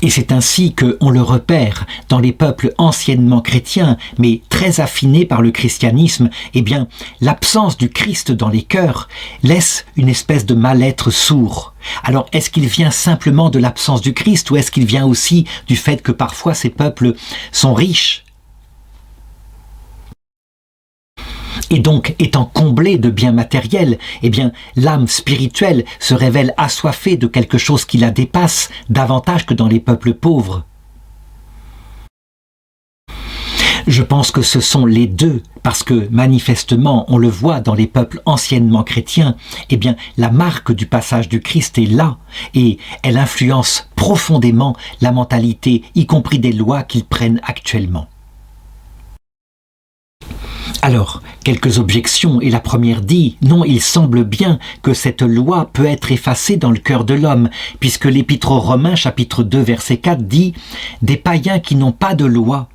Et c'est ainsi qu'on le repère dans les peuples anciennement chrétiens, mais très affinés par le christianisme, l'absence du Christ dans les cœurs laisse une espèce de mal-être sourd. Alors, est-ce qu'il vient simplement de l'absence du Christ, ou est-ce qu'il vient aussi du fait que parfois ces peuples sont riches ? Et donc, étant comblé de biens matériels, l'âme spirituelle se révèle assoiffée de quelque chose qui la dépasse davantage que dans les peuples pauvres. Je pense que ce sont les deux, parce que manifestement, on le voit dans les peuples anciennement chrétiens, eh bien, la marque du passage du Christ est là, et elle influence profondément la mentalité, y compris des lois qu'ils prennent actuellement. Alors, quelques objections, et la première dit, non, il semble bien que cette loi peut être effacée dans le cœur de l'homme, puisque l'Épître aux Romains, chapitre 2, verset 4, dit « Des païens qui n'ont pas de loi ».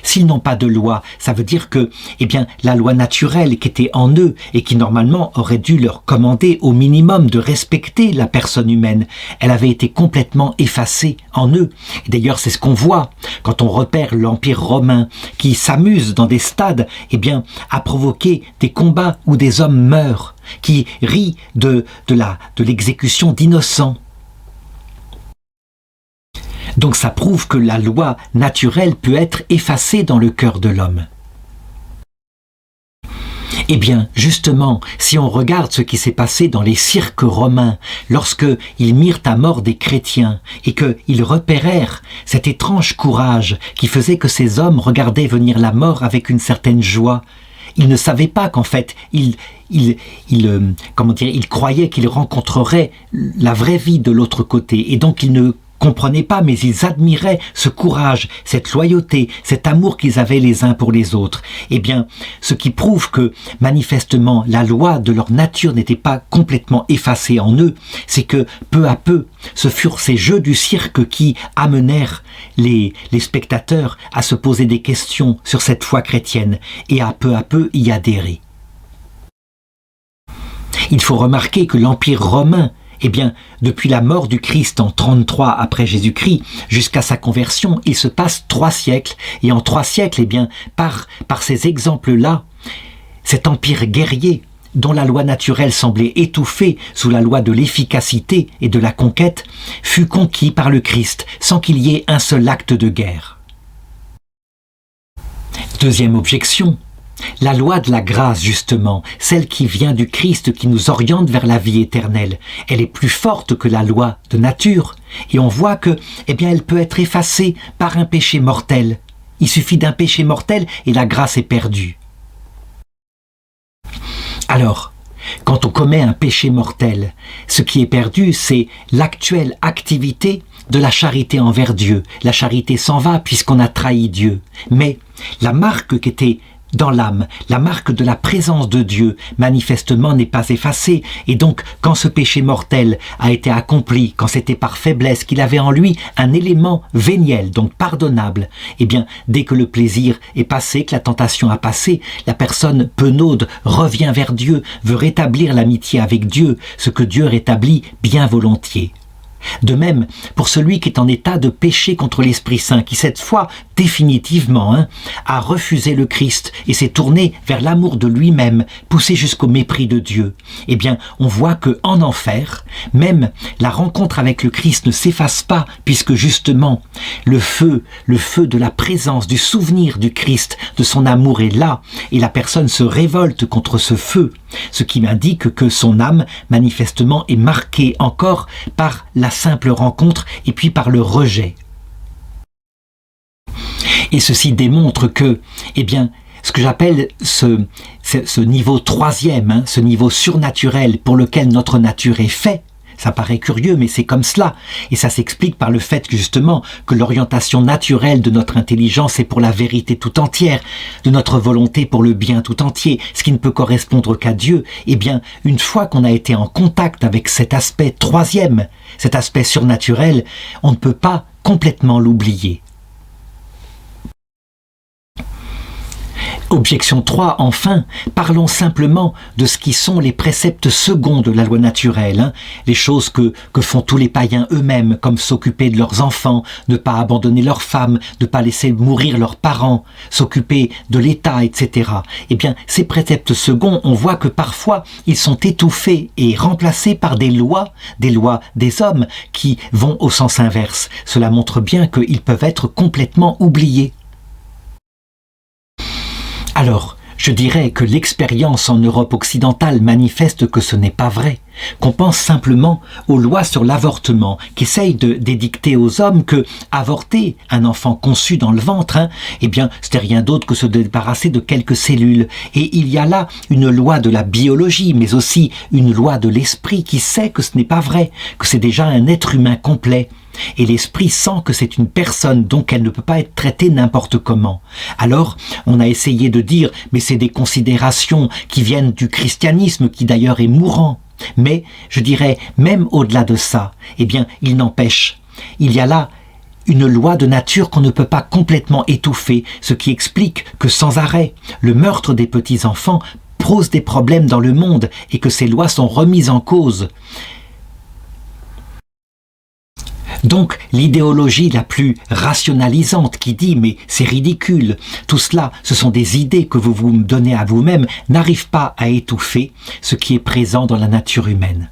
S'ils n'ont pas de loi, ça veut dire que, eh bien, la loi naturelle qui était en eux et qui normalement aurait dû leur commander au minimum de respecter la personne humaine, elle avait été complètement effacée en eux. Et d'ailleurs, c'est ce qu'on voit quand on repère l'Empire romain qui s'amuse dans des stades, eh bien, à provoquer des combats où des hommes meurent, qui rit de l'exécution d'innocents. Donc ça prouve que la loi naturelle peut être effacée dans le cœur de l'homme. Eh bien, justement, si on regarde ce qui s'est passé dans les cirques romains, lorsque ils mirent à mort des chrétiens et qu'ils repérèrent cet étrange courage qui faisait que ces hommes regardaient venir la mort avec une certaine joie, ils ne savaient pas qu'en fait, ils croyaient qu'ils rencontreraient la vraie vie de l'autre côté, et donc ils ne comprenaient pas, mais ils admiraient ce courage, cette loyauté, cet amour qu'ils avaient les uns pour les autres. Eh bien, ce qui prouve que, manifestement, la loi de leur nature n'était pas complètement effacée en eux, c'est que, peu à peu, ce furent ces jeux du cirque qui amenèrent les spectateurs à se poser des questions sur cette foi chrétienne et à peu y adhérer. Il faut remarquer que l'Empire romain, eh bien, depuis la mort du Christ en 33 après Jésus-Christ jusqu'à sa conversion, il se passe 3 siècles. Et en 3 siècles, eh bien, par ces exemples-là, cet empire guerrier, dont la loi naturelle semblait étouffée sous la loi de l'efficacité et de la conquête, fut conquis par le Christ sans qu'il y ait un seul acte de guerre. Deuxième objection. La loi de la grâce, justement, celle qui vient du Christ, qui nous oriente vers la vie éternelle, elle est plus forte que la loi de nature. Et on voit que, eh bien, elle peut être effacée par un péché mortel. Il suffit d'un péché mortel et la grâce est perdue. Alors, quand on commet un péché mortel, ce qui est perdu, c'est l'actuelle activité de la charité envers Dieu. La charité s'en va puisqu'on a trahi Dieu. Mais la marque qui était dans l'âme, la marque de la présence de Dieu, manifestement n'est pas effacée. Et donc, quand ce péché mortel a été accompli, quand c'était par faiblesse, qu'il avait en lui un élément véniel, donc pardonnable, eh bien, dès que le plaisir est passé, que la tentation a passé, la personne penaude revient vers Dieu, veut rétablir l'amitié avec Dieu, ce que Dieu rétablit bien volontiers. De même, pour celui qui est en état de péché contre l'Esprit Saint, qui cette fois, définitivement, a refusé le Christ et s'est tourné vers l'amour de lui-même, poussé jusqu'au mépris de Dieu, eh bien, on voit que en enfer, même la rencontre avec le Christ ne s'efface pas, puisque justement, le feu de la présence, du souvenir du Christ, de son amour est là, et la personne se révolte contre ce feu, ce qui m'indique que son âme, manifestement, est marquée encore par la simple rencontre et puis par le rejet. Et ceci démontre que, eh bien, ce que j'appelle ce niveau troisième, ce niveau surnaturel pour lequel notre nature est faite, ça paraît curieux, mais c'est comme cela. Et ça s'explique par le fait justement que l'orientation naturelle de notre intelligence est pour la vérité tout entière, de notre volonté pour le bien tout entier, ce qui ne peut correspondre qu'à Dieu. Eh bien, une fois qu'on a été en contact avec cet aspect troisième, cet aspect surnaturel, on ne peut pas complètement l'oublier. Objection 3, enfin, parlons simplement de ce qui sont les préceptes seconds de la loi naturelle, les choses que font tous les païens eux-mêmes, comme s'occuper de leurs enfants, ne pas abandonner leurs femmes, ne pas laisser mourir leurs parents, s'occuper de l'État, etc. Eh bien, ces préceptes seconds, on voit que parfois, ils sont étouffés et remplacés par des lois des hommes qui vont au sens inverse. Cela montre bien qu'ils peuvent être complètement oubliés. Alors, Je dirais que l'expérience en Europe occidentale manifeste que ce n'est pas vrai, qu'on pense simplement aux lois sur l'avortement, qui essayent d'édicter aux hommes que avorter un enfant conçu dans le ventre, eh bien, c'était rien d'autre que se débarrasser de quelques cellules. Et il y a là une loi de la biologie, mais aussi une loi de l'esprit qui sait que ce n'est pas vrai, que c'est déjà un être humain complet. Et l'esprit sent que c'est une personne, donc elle ne peut pas être traitée n'importe comment. Alors, on a essayé de dire, mais c'est des considérations qui viennent du christianisme, qui d'ailleurs est mourant. Mais, je dirais, même au-delà de ça, eh bien, il n'empêche, il y a là une loi de nature qu'on ne peut pas complètement étouffer, ce qui explique que sans arrêt, le meurtre des petits-enfants pose des problèmes dans le monde et que ces lois sont remises en cause. Donc l'idéologie la plus rationalisante qui dit « mais c'est ridicule », tout cela, ce sont des idées que vous vous donnez à vous-même, n'arrive pas à étouffer ce qui est présent dans la nature humaine.